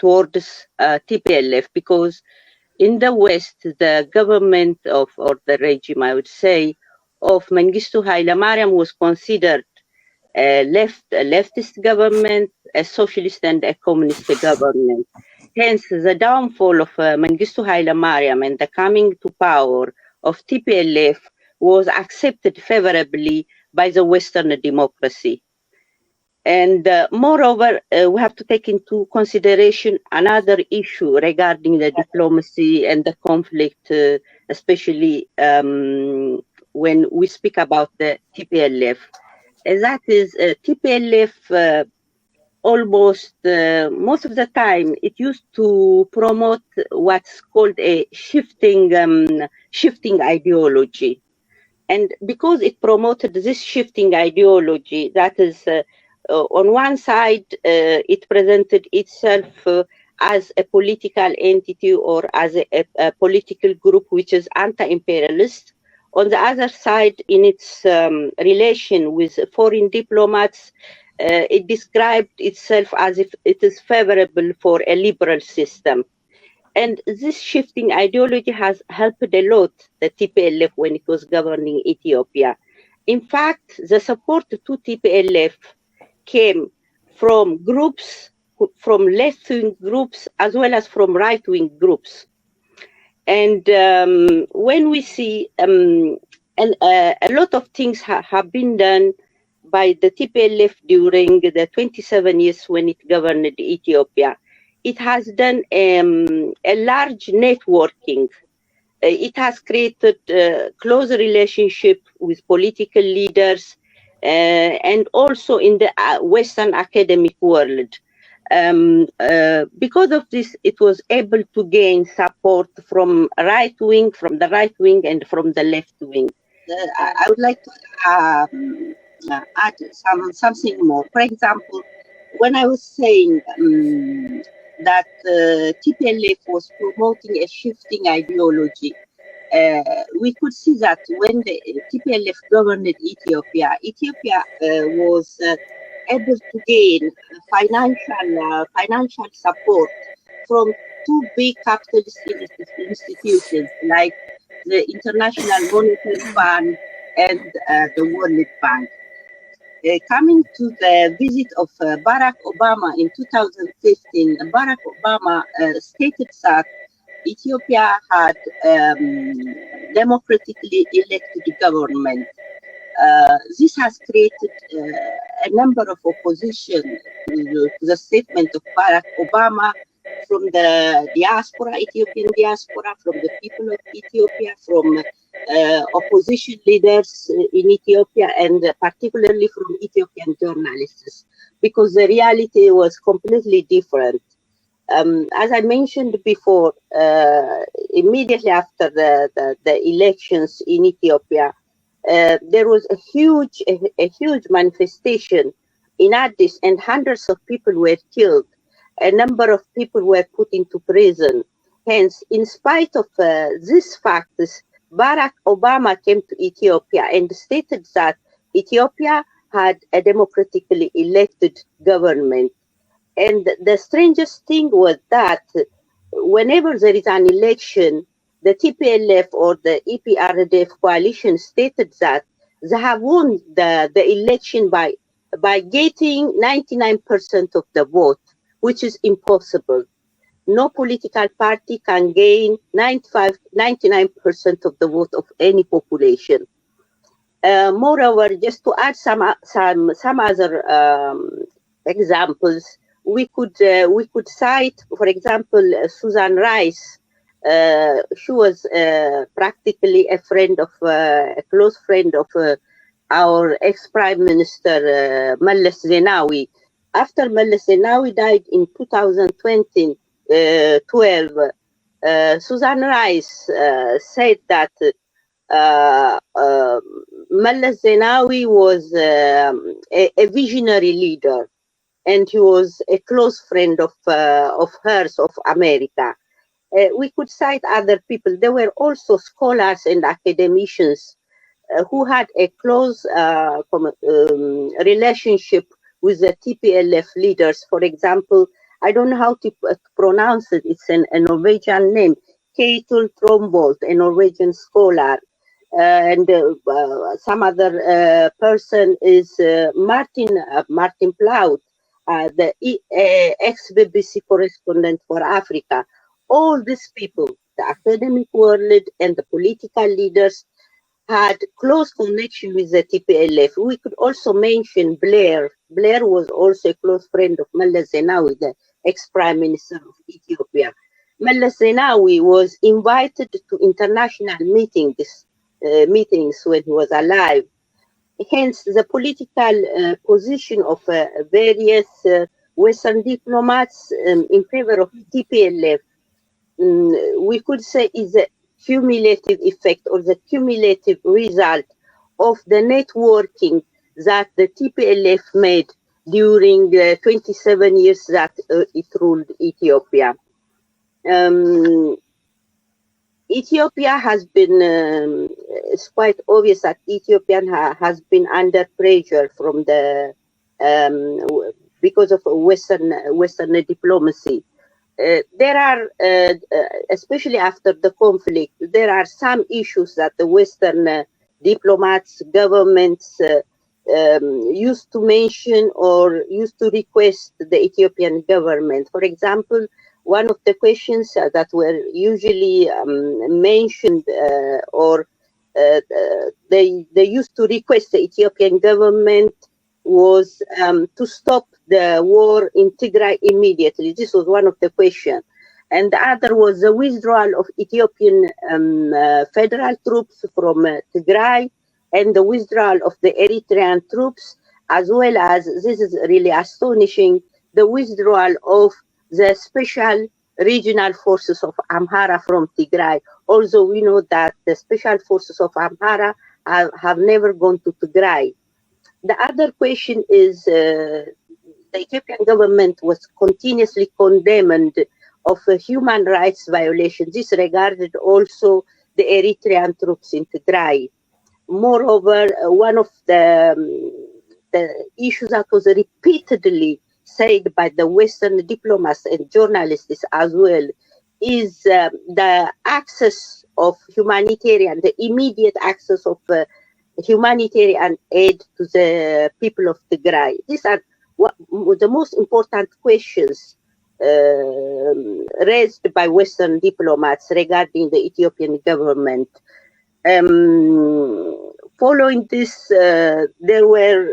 towards TPLF, because in the West, the government of, or the regime, I would say, of Mengistu Haile Mariam was considered a leftist government, a socialist and a communist government. Hence, the downfall of Mengistu Haile Mariam and the coming to power of TPLF was accepted favorably by the Western democracy. And moreover, we have to take into consideration another issue regarding the diplomacy and the conflict, especially when we speak about the TPLF. That is, TPLF almost most of the time, it used to promote what's called a shifting ideology. And because it promoted this shifting ideology, that is on one side, it presented itself as a political entity or as a political group which is anti-imperialist. On the other side, in its relation with foreign diplomats, it described itself as if it is favorable for a liberal system. And this shifting ideology has helped a lot the TPLF when it was governing Ethiopia. In fact, the support to TPLF came from groups, from left-wing groups, as well as from right-wing groups. And when we see, a lot of things have been done by the TPLF during the 27 years when it governed Ethiopia. It has done a large networking. It has created a close relationship with political leaders and also in the Western academic world. Because of this, it was able to gain support from the right wing and from the left wing. I would like to add something more. For example, when I was saying that TPLF was promoting a shifting ideology, we could see that when the TPLF governed Ethiopia, Ethiopia was able to gain financial support from two big capitalist institutions like the International Monetary Fund and the World Bank. Coming to the visit of Barack Obama in 2015, Barack Obama stated that Ethiopia had democratically elected government. This has created a number of opposition to the statement of Barack Obama from the diaspora, Ethiopian diaspora, from the people of Ethiopia, from opposition leaders in Ethiopia, and particularly from Ethiopian journalists, because the reality was completely different. As I mentioned before, immediately after the elections in Ethiopia, there was a huge manifestation in Addis, and hundreds of people were killed. A number of people were put into prison. Hence, in spite of these facts, Barack Obama came to Ethiopia and stated that Ethiopia had a democratically elected government. And the strangest thing was that whenever there is an election, the TPLF or the EPRDF coalition stated that they have won the election by getting 99% of the vote, which is impossible. No political party can gain 99% of the vote of any population. Moreover, just to add some other examples, we could cite, for example, Susan Rice. She was practically a close friend of our ex-Prime Minister Meles Zenawi. After Meles Zenawi died in 2012, Susan Rice said that Meles Zenawi was a visionary leader, and he was a close friend of hers, of America. We could cite other people. There were also scholars and academicians who had a close relationship with the TPLF leaders. For example, I don't know how to pronounce it. It's a Norwegian name, Ketil Trombolt, a Norwegian scholar. And some other person is Martin Plaut, the ex-BBC correspondent for Africa. All these people, the academic world and the political leaders, had close connection with the TPLF. We could also mention Blair. Blair was also a close friend of Meles Zenawi, the ex-Prime Minister of Ethiopia. Meles Zenawi was invited to international meetings when he was alive. Hence, the political position of various Western diplomats in favor of TPLF, we could say, is a cumulative effect or the cumulative result of the networking that the TPLF made during the 27 years that it ruled Ethiopia. Ethiopia has been, it's quite obvious that Ethiopia has been under pressure from the, because of Western diplomacy. There are, especially after the conflict, there are some issues that the Western diplomats, governments used to mention or used to request the Ethiopian government. For example, one of the questions that were usually mentioned or they used to request the Ethiopian government was to stop the war in Tigray immediately. This was one of the questions. And the other was the withdrawal of Ethiopian federal troops from Tigray and the withdrawal of the Eritrean troops, as well as, this is really astonishing, the withdrawal of the special regional forces of AMHARA from Tigray. Also, we know that the special forces of AMHARA have never gone to Tigray. The other question is the Ethiopian government was continuously condemned of human rights violations. This regarded also the Eritrean troops in Tigray. Moreover, one of the issues that was repeatedly said by the Western diplomats and journalists as well is the access of humanitarian, the immediate access of humanitarian aid to the people of Tigray. These are the most important questions raised by Western diplomats regarding the Ethiopian government. Following this, there were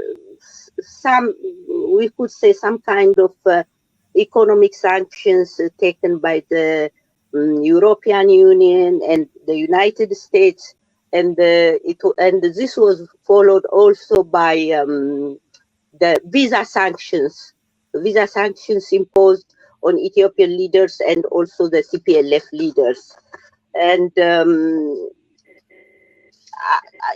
some, we could say, some kind of economic sanctions taken by the European Union and the United States, and this was followed also by the visa sanctions imposed on Ethiopian leaders and also the Tplf leaders. And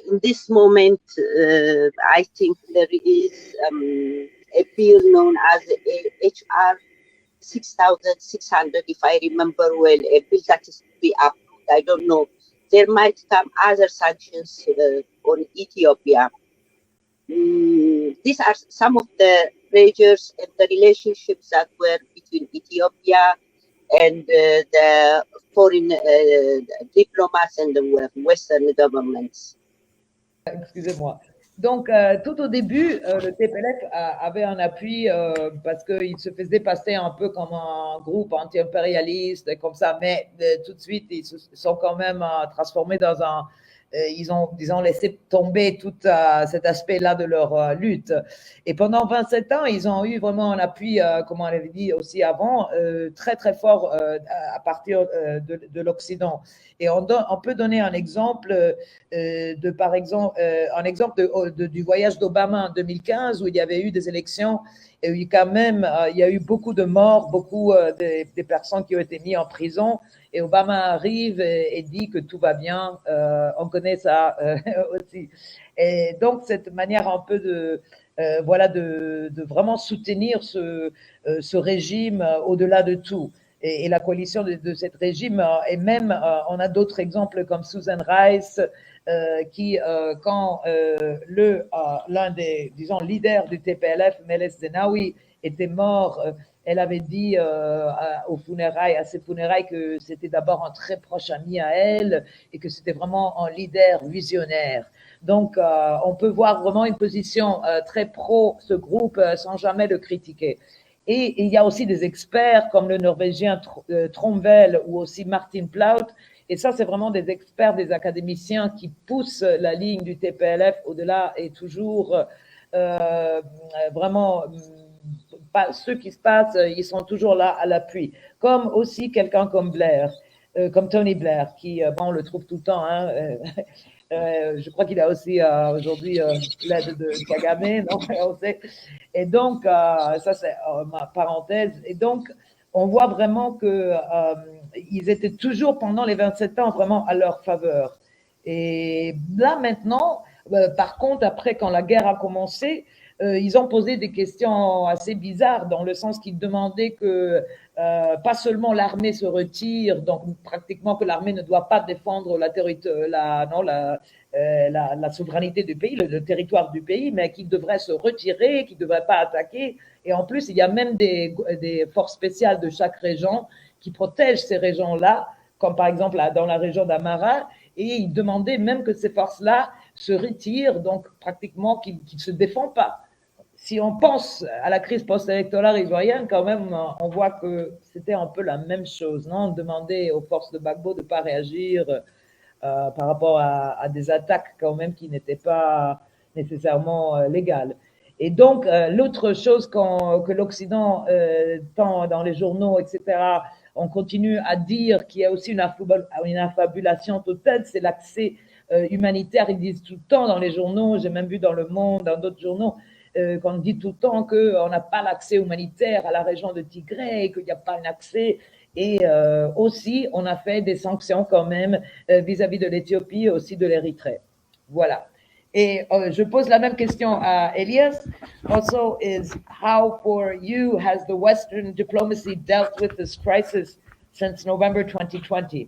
in this moment, I think there is a bill known as HR 6600, if I remember well, a bill that is to be approved. I don't know. There might come other sanctions on Ethiopia. These are some of the pressures and the relationships that were between Ethiopia and the foreign diplomats and the Western governments. Excusez-moi. Donc, tout au début, le Tplf avait un appui parce qu'il se faisait passer un peu comme un groupe anti-impérialiste, comme ça, mais tout de suite, ils se sont quand même transformés dans un... ils ont, disons, laissé tomber tout cet aspect-là de leur lutte. Et pendant 27 ans, ils ont eu vraiment un appui, comme on l'avait dit aussi avant, très, très fort à partir de l'Occident. Et on peut donner un exemple par exemple, un exemple du voyage d'Obama en 2015, où il y avait eu des élections et où quand même, il y a eu beaucoup de morts, beaucoup des personnes qui ont été mises en prison. Et Obama arrive et dit que tout va bien, on connaît ça aussi. Et donc, cette manière un peu de vraiment soutenir ce régime au-delà de tout. Et la coalition de ce régime, et même, on a d'autres exemples comme Susan Rice, qui, quand l'un des, disons, leaders du Tplf, Meles Zenawi, était mort, elle avait dit à ses funérailles que c'était d'abord un très proche ami à elle et que c'était vraiment un leader visionnaire. Donc, on peut voir vraiment une position très pro ce groupe sans jamais le critiquer. Et il y a aussi des experts comme le Norvégien Tromvel ou aussi Martin Plaut. Et ça, c'est vraiment des experts, des académiciens qui poussent la ligne du Tplf au-delà et toujours vraiment... ceux qui se passent, ils sont toujours là à l'appui. Comme aussi quelqu'un comme Blair, comme Tony Blair, qui, bon, on le trouve tout le temps. Hein, je crois qu'il a aussi aujourd'hui l'aide de Kagame. Non, on sait. Et donc, ça c'est ma parenthèse. Et donc, on voit vraiment qu'ils étaient toujours pendant les 27 ans vraiment à leur faveur. Et là maintenant, par contre, après quand la guerre a commencé, ils ont posé des questions assez bizarres, dans le sens qu'ils demandaient que pas seulement l'armée se retire, donc pratiquement que l'armée ne doit pas défendre la souveraineté du pays, le territoire du pays, mais qu'il devrait se retirer, qu'il ne devrait pas attaquer. Et en plus, il y a même des forces spéciales de chaque région qui protègent ces régions-là, comme par exemple dans la région d'AMHARA, et ils demandaient même que ces forces-là se retirent, donc pratiquement qu'ils ne se défendent pas. Si on pense à la crise post-électorale ivoirienne, quand même, on voit que c'était un peu la même chose, non? On demandait aux forces de Gbagbo de ne pas réagir par rapport à des attaques quand même qui n'étaient pas nécessairement légales. Et donc, l'autre chose que l'Occident tend dans les journaux, etc., on continue à dire qu'il y a aussi une affabulation totale, c'est l'accès humanitaire. Ils disent tout le temps dans les journaux, j'ai même vu dans Le Monde, dans d'autres journaux, qu'on dit tout le temps qu'on n'a pas l'accès humanitaire à la région de Tigré, qu'il n'y a pas un accès. Et aussi, on a fait des sanctions quand même vis-à-vis de l'Éthiopie et aussi de l'Érythrée. Voilà. Et je pose la même question à Elias. Also, is how for you has the Western diplomacy dealt with this crisis since November 2020?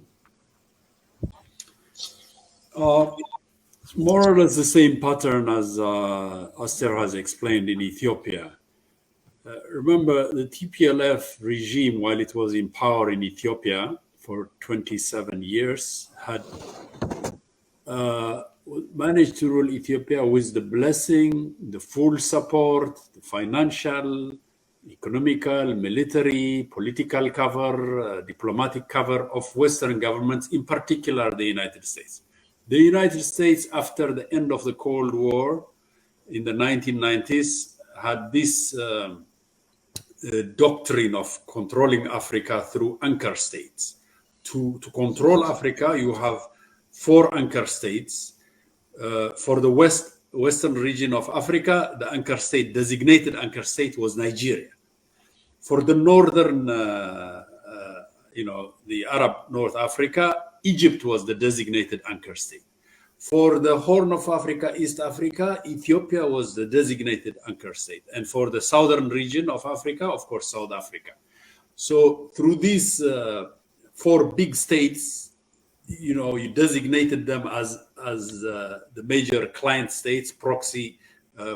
More or less the same pattern as ASTER has explained in Ethiopia. Remember, the TPLF regime, while it was in power in Ethiopia for 27 years, had managed to rule Ethiopia with the blessing, the full support, the financial, economical, military, political cover, diplomatic cover of Western governments, in particular the United States. The United States, after the end of the Cold War in the 1990s, had this doctrine of controlling Africa through anchor states. To control Africa, you have 4 anchor states. For the western region of Africa, the anchor state, designated anchor state, was Nigeria. For the northern, the Arab North Africa, Egypt was the designated anchor state. For the Horn of Africa, East Africa, Ethiopia was the designated anchor state. And for the southern region of Africa, of course, South Africa. So through these 4 big states, you designated them as the major client states, proxy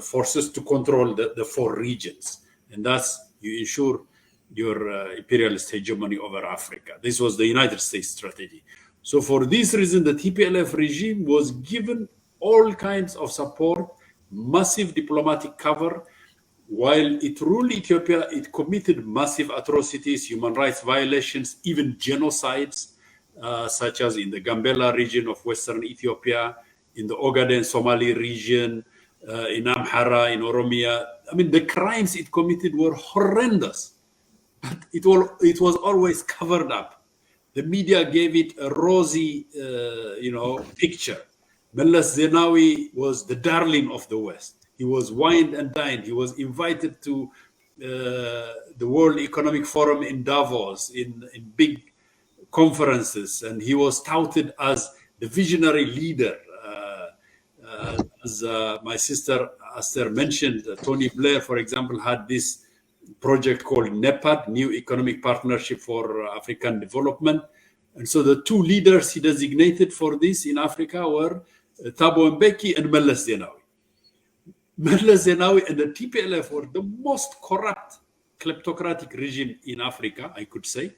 forces to control the 4 regions. And thus you ensure your imperialist hegemony over Africa. This was the United States strategy. So for this reason, the TPLF regime was given all kinds of support, massive diplomatic cover. While it ruled Ethiopia, it committed massive atrocities, human rights violations, even genocides, such as in the Gambela region of Western Ethiopia, in the Ogaden Somali region, in Amhara, in Oromia. I mean, the crimes it committed were horrendous, but it was always covered up. The media gave it a rosy, picture. Meles Zenawi was the darling of the West. He was wined and dined. He was invited to the World Economic Forum in Davos, in big conferences, and he was touted as the visionary leader. As my sister Aster mentioned, Tony Blair, for example, had this project called NEPAD, New Economic Partnership for African Development. And so the 2 leaders he designated for this in Africa were Thabo Mbeki and Meles Zenawi. Meles Zenawi and the TPLF were the most corrupt kleptocratic regime in Africa, I could say.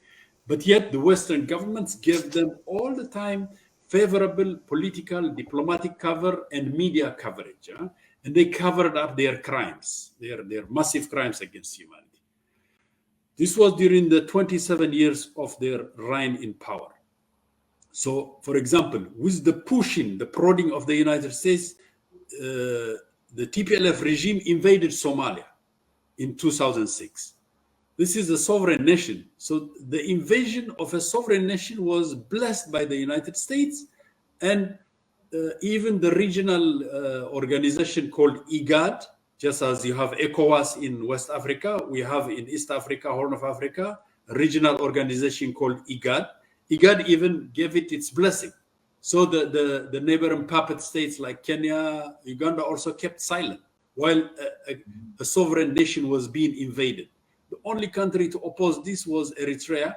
But yet the Western governments gave them all the time favorable political, diplomatic cover and media coverage. And they covered up their crimes, their massive crimes against humanity. This was during the 27 years of their reign in power. So, for example, with the pushing, the prodding of the United States, the TPLF regime invaded Somalia in 2006. This is a sovereign nation. So the invasion of a sovereign nation was blessed by the United States, and even the regional organization called IGAD, just as you have ECOWAS in West Africa, we have in East Africa, Horn of Africa, a regional organization called IGAD. IGAD even gave it its blessing. So the neighboring puppet states like Kenya, Uganda also kept silent. while a sovereign nation was being invaded. The only country to oppose this was Eritrea,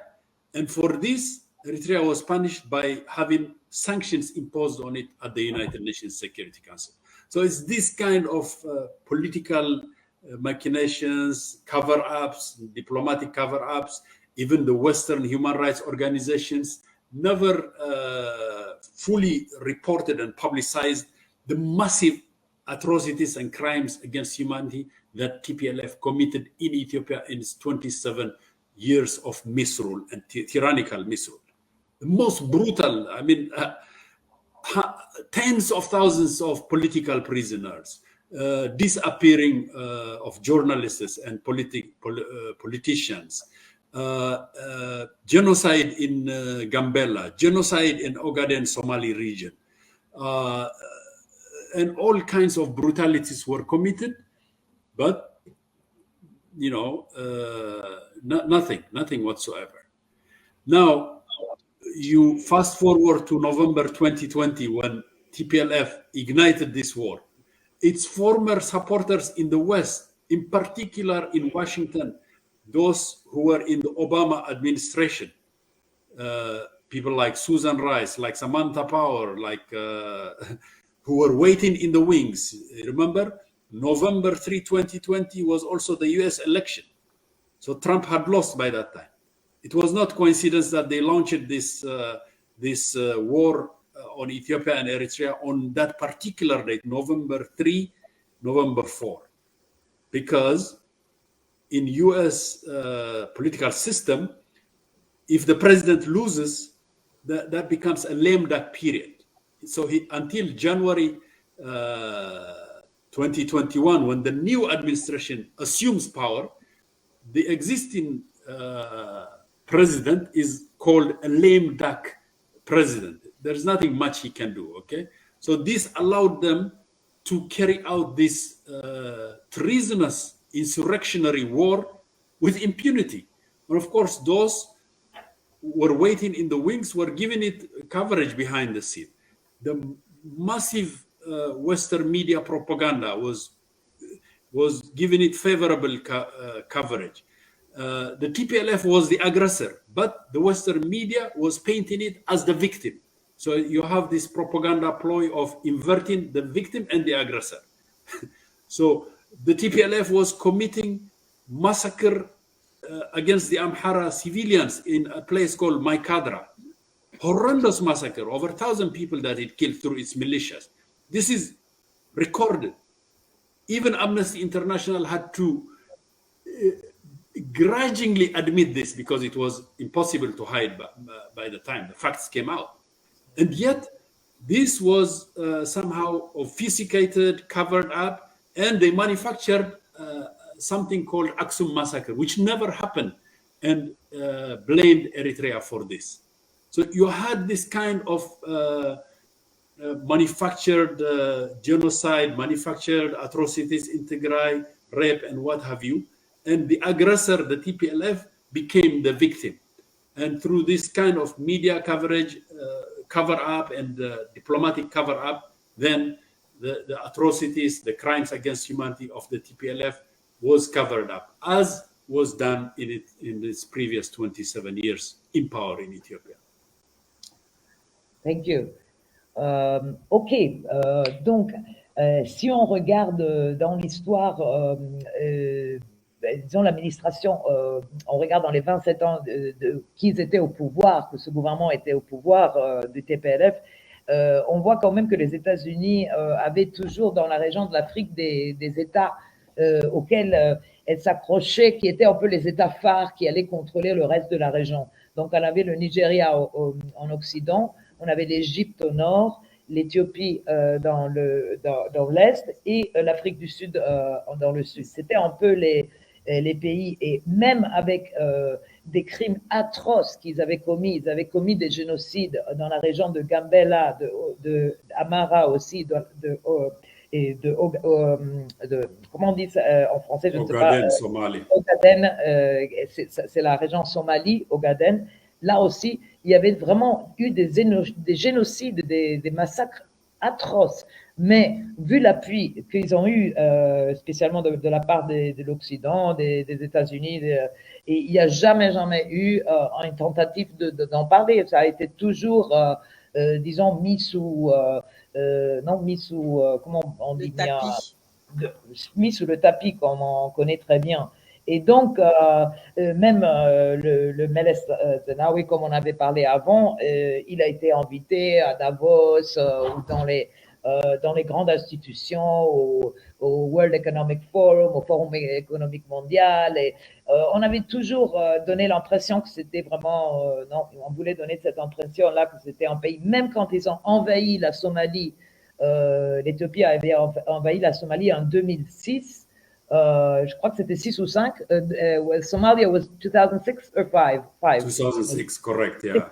and for this, Eritrea was punished by having sanctions imposed on it at the United Nations Security Council. So it's this kind of political machinations, cover-ups, diplomatic cover-ups. Even the Western human rights organizations never fully reported and publicized the massive atrocities and crimes against humanity that TPLF committed in Ethiopia in its 27 years of misrule and tyrannical misrule. The most brutal, I mean, tens of thousands of political prisoners, disappearing of journalists and politicians, genocide in Gambela, genocide in Ogaden, Somali region, and all kinds of brutalities were committed, but you know, nothing whatsoever. Now, you fast forward to November 2020 when TPLF ignited this war. Its former supporters in the West, in particular in Washington, those who were in the Obama administration, people like Susan Rice, like Samantha Power, like who were waiting in the wings. Remember, November 3, 2020 was also the US election. So Trump had lost by that time. It was not coincidence that they launched this war on Ethiopia and Eritrea on that particular date, November 3, November 4, because in US political system, if the president loses, that becomes a lame duck period. So until January 2021, when the new administration assumes power, the existing president is called a lame duck president. There's nothing much he can do, okay? So this allowed them to carry out this treasonous insurrectionary war with impunity. And of course, those who were waiting in the wings were giving it coverage behind the scene. The massive Western media propaganda was giving it favorable coverage. The TPLF was the aggressor, but the Western media was painting it as the victim. So you have this propaganda ploy of inverting the victim and the aggressor. So the TPLF was committing massacre against the AMHARA civilians in a place called Maikadra. Horrendous massacre, over 1,000 people that it killed through its militias. This is recorded. Even Amnesty International had to grudgingly admit this because it was impossible to hide by the time the facts came out. And yet, this was somehow obfuscated, covered up, and they manufactured something called Aksum massacre, which never happened, and blamed Eritrea for this. So you had this kind of manufactured genocide, manufactured atrocities in Tigray, rape, and what have you. And the aggressor, the TPLF, became the victim. And through this kind of media coverage, cover-up and diplomatic cover-up, then the atrocities, the crimes against humanity of the TPLF was covered up, as was done in its previous 27 years in power in Ethiopia. Thank you. OK, donc si on regarde dans l'histoire, disons l'administration, on regarde dans les 27 ans qu'ils étaient au pouvoir, que ce gouvernement était au pouvoir du TPLF, on voit quand même que les États-Unis avaient toujours dans la région de l'Afrique des États auxquels elles s'accrochaient, qui étaient un peu les États phares qui allaient contrôler le reste de la région. Donc on avait le Nigeria en Occident, on avait l'Égypte au nord, l'Éthiopie dans l'est et l'Afrique du Sud dans le sud. C'était un peu les pays, et même avec des crimes atroces qu'ils avaient commis, ils avaient commis des génocides dans la région de Gambela, de AMHARA aussi, comment on dit ça en français, je ne sais pas. Somalie. Ogaden, c'est la région Somalie, Ogaden. Là aussi, il y avait vraiment eu des génocides, des massacres atroces Mais vu l'appui qu'ils ont eu, spécialement de la part de l'Occident, des États-Unis, et il n'y a jamais eu une tentative d'en parler. Ça a été toujours, disons, mis sous, comment on dit bien, mis sous le tapis, comme on connaît très bien. Et donc, même le Meles Zenawi, comme on avait parlé avant, il a été invité à Davos ou dans les grandes institutions, au World Economic Forum, au Forum économique mondial. Et on avait toujours donné l'impression que c'était vraiment, non, on voulait donner cette impression-là que c'était un pays, même quand ils ont envahi la Somalie, l'Éthiopie avait envahi la Somalie en 2006. Je crois que c'était 6 ou 5. Somalia was 2006 or 5? 2006, correct, yeah.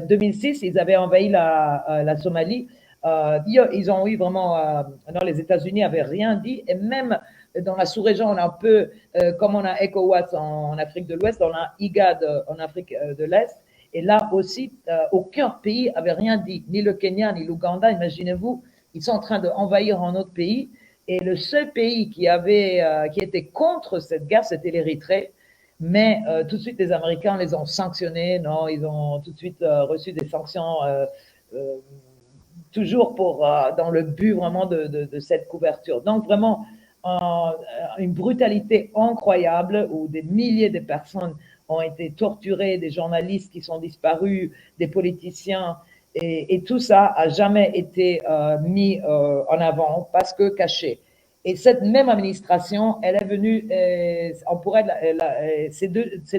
2006, ils avaient envahi la Somalie. Ils ont eu vraiment, non, les États-Unis n'avaient rien dit, et même dans la sous-région, on a un peu, comme on a ECOWAS en Afrique de l'Ouest, on a IGAD en Afrique de l'Est, et là aussi, aucun pays avait rien dit, ni le Kenya, ni l'Ouganda. Imaginez-vous, ils sont en train d'envahir un autre pays, et le seul pays qui était contre cette guerre, c'était l'Érythrée. Mais tout de suite, les Américains les ont sanctionnés. Non, ils ont tout de suite reçu des sanctions, toujours dans le but vraiment de cette couverture. Donc vraiment, une brutalité incroyable où des milliers de personnes ont été torturées, des journalistes qui sont disparus, des politiciens, et tout ça a jamais été mis en avant parce que caché. Et cette même administration, elle est venue, c'est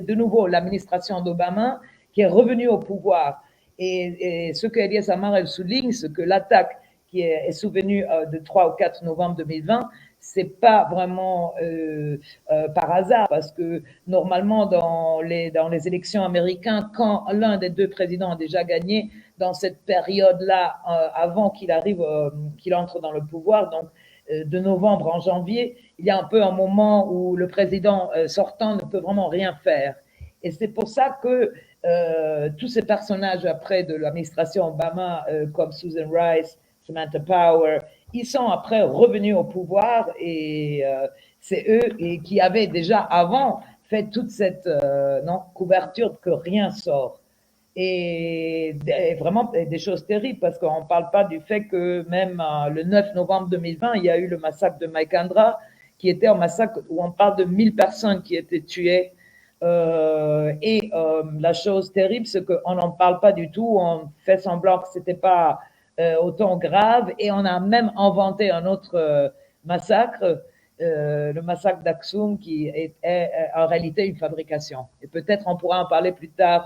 de nouveau l'administration d'Obama qui est revenue au pouvoir. Et ce que Elias AMARE souligne, c'est que l'attaque qui est survenue de 3 ou 4 novembre 2020, c'est pas vraiment par hasard, parce que normalement dans les élections américaines, quand l'un des deux présidents a déjà gagné, dans cette période-là, avant qu'il entre dans le pouvoir, donc de novembre en janvier, il y a un peu un moment où le président sortant ne peut vraiment rien faire. Et c'est pour ça que tous ces personnages après de l'administration Obama, comme Susan Rice, Samantha Power, ils sont après revenus au pouvoir, et c'est eux qui avaient déjà avant fait toute cette couverture que rien sort. Et vraiment des choses terribles, parce qu'on ne parle pas du fait que même le 9 novembre 2020, il y a eu le massacre de Maïkandra, qui était un massacre où on parle de 1000 personnes qui étaient tuées. La chose terrible, c'est qu'on n'en parle pas du tout, on fait semblant que c'était pas autant grave, et on a même inventé un autre massacre, le massacre d'Aksum, qui est en réalité une fabrication. Et peut-être on pourra en parler plus tard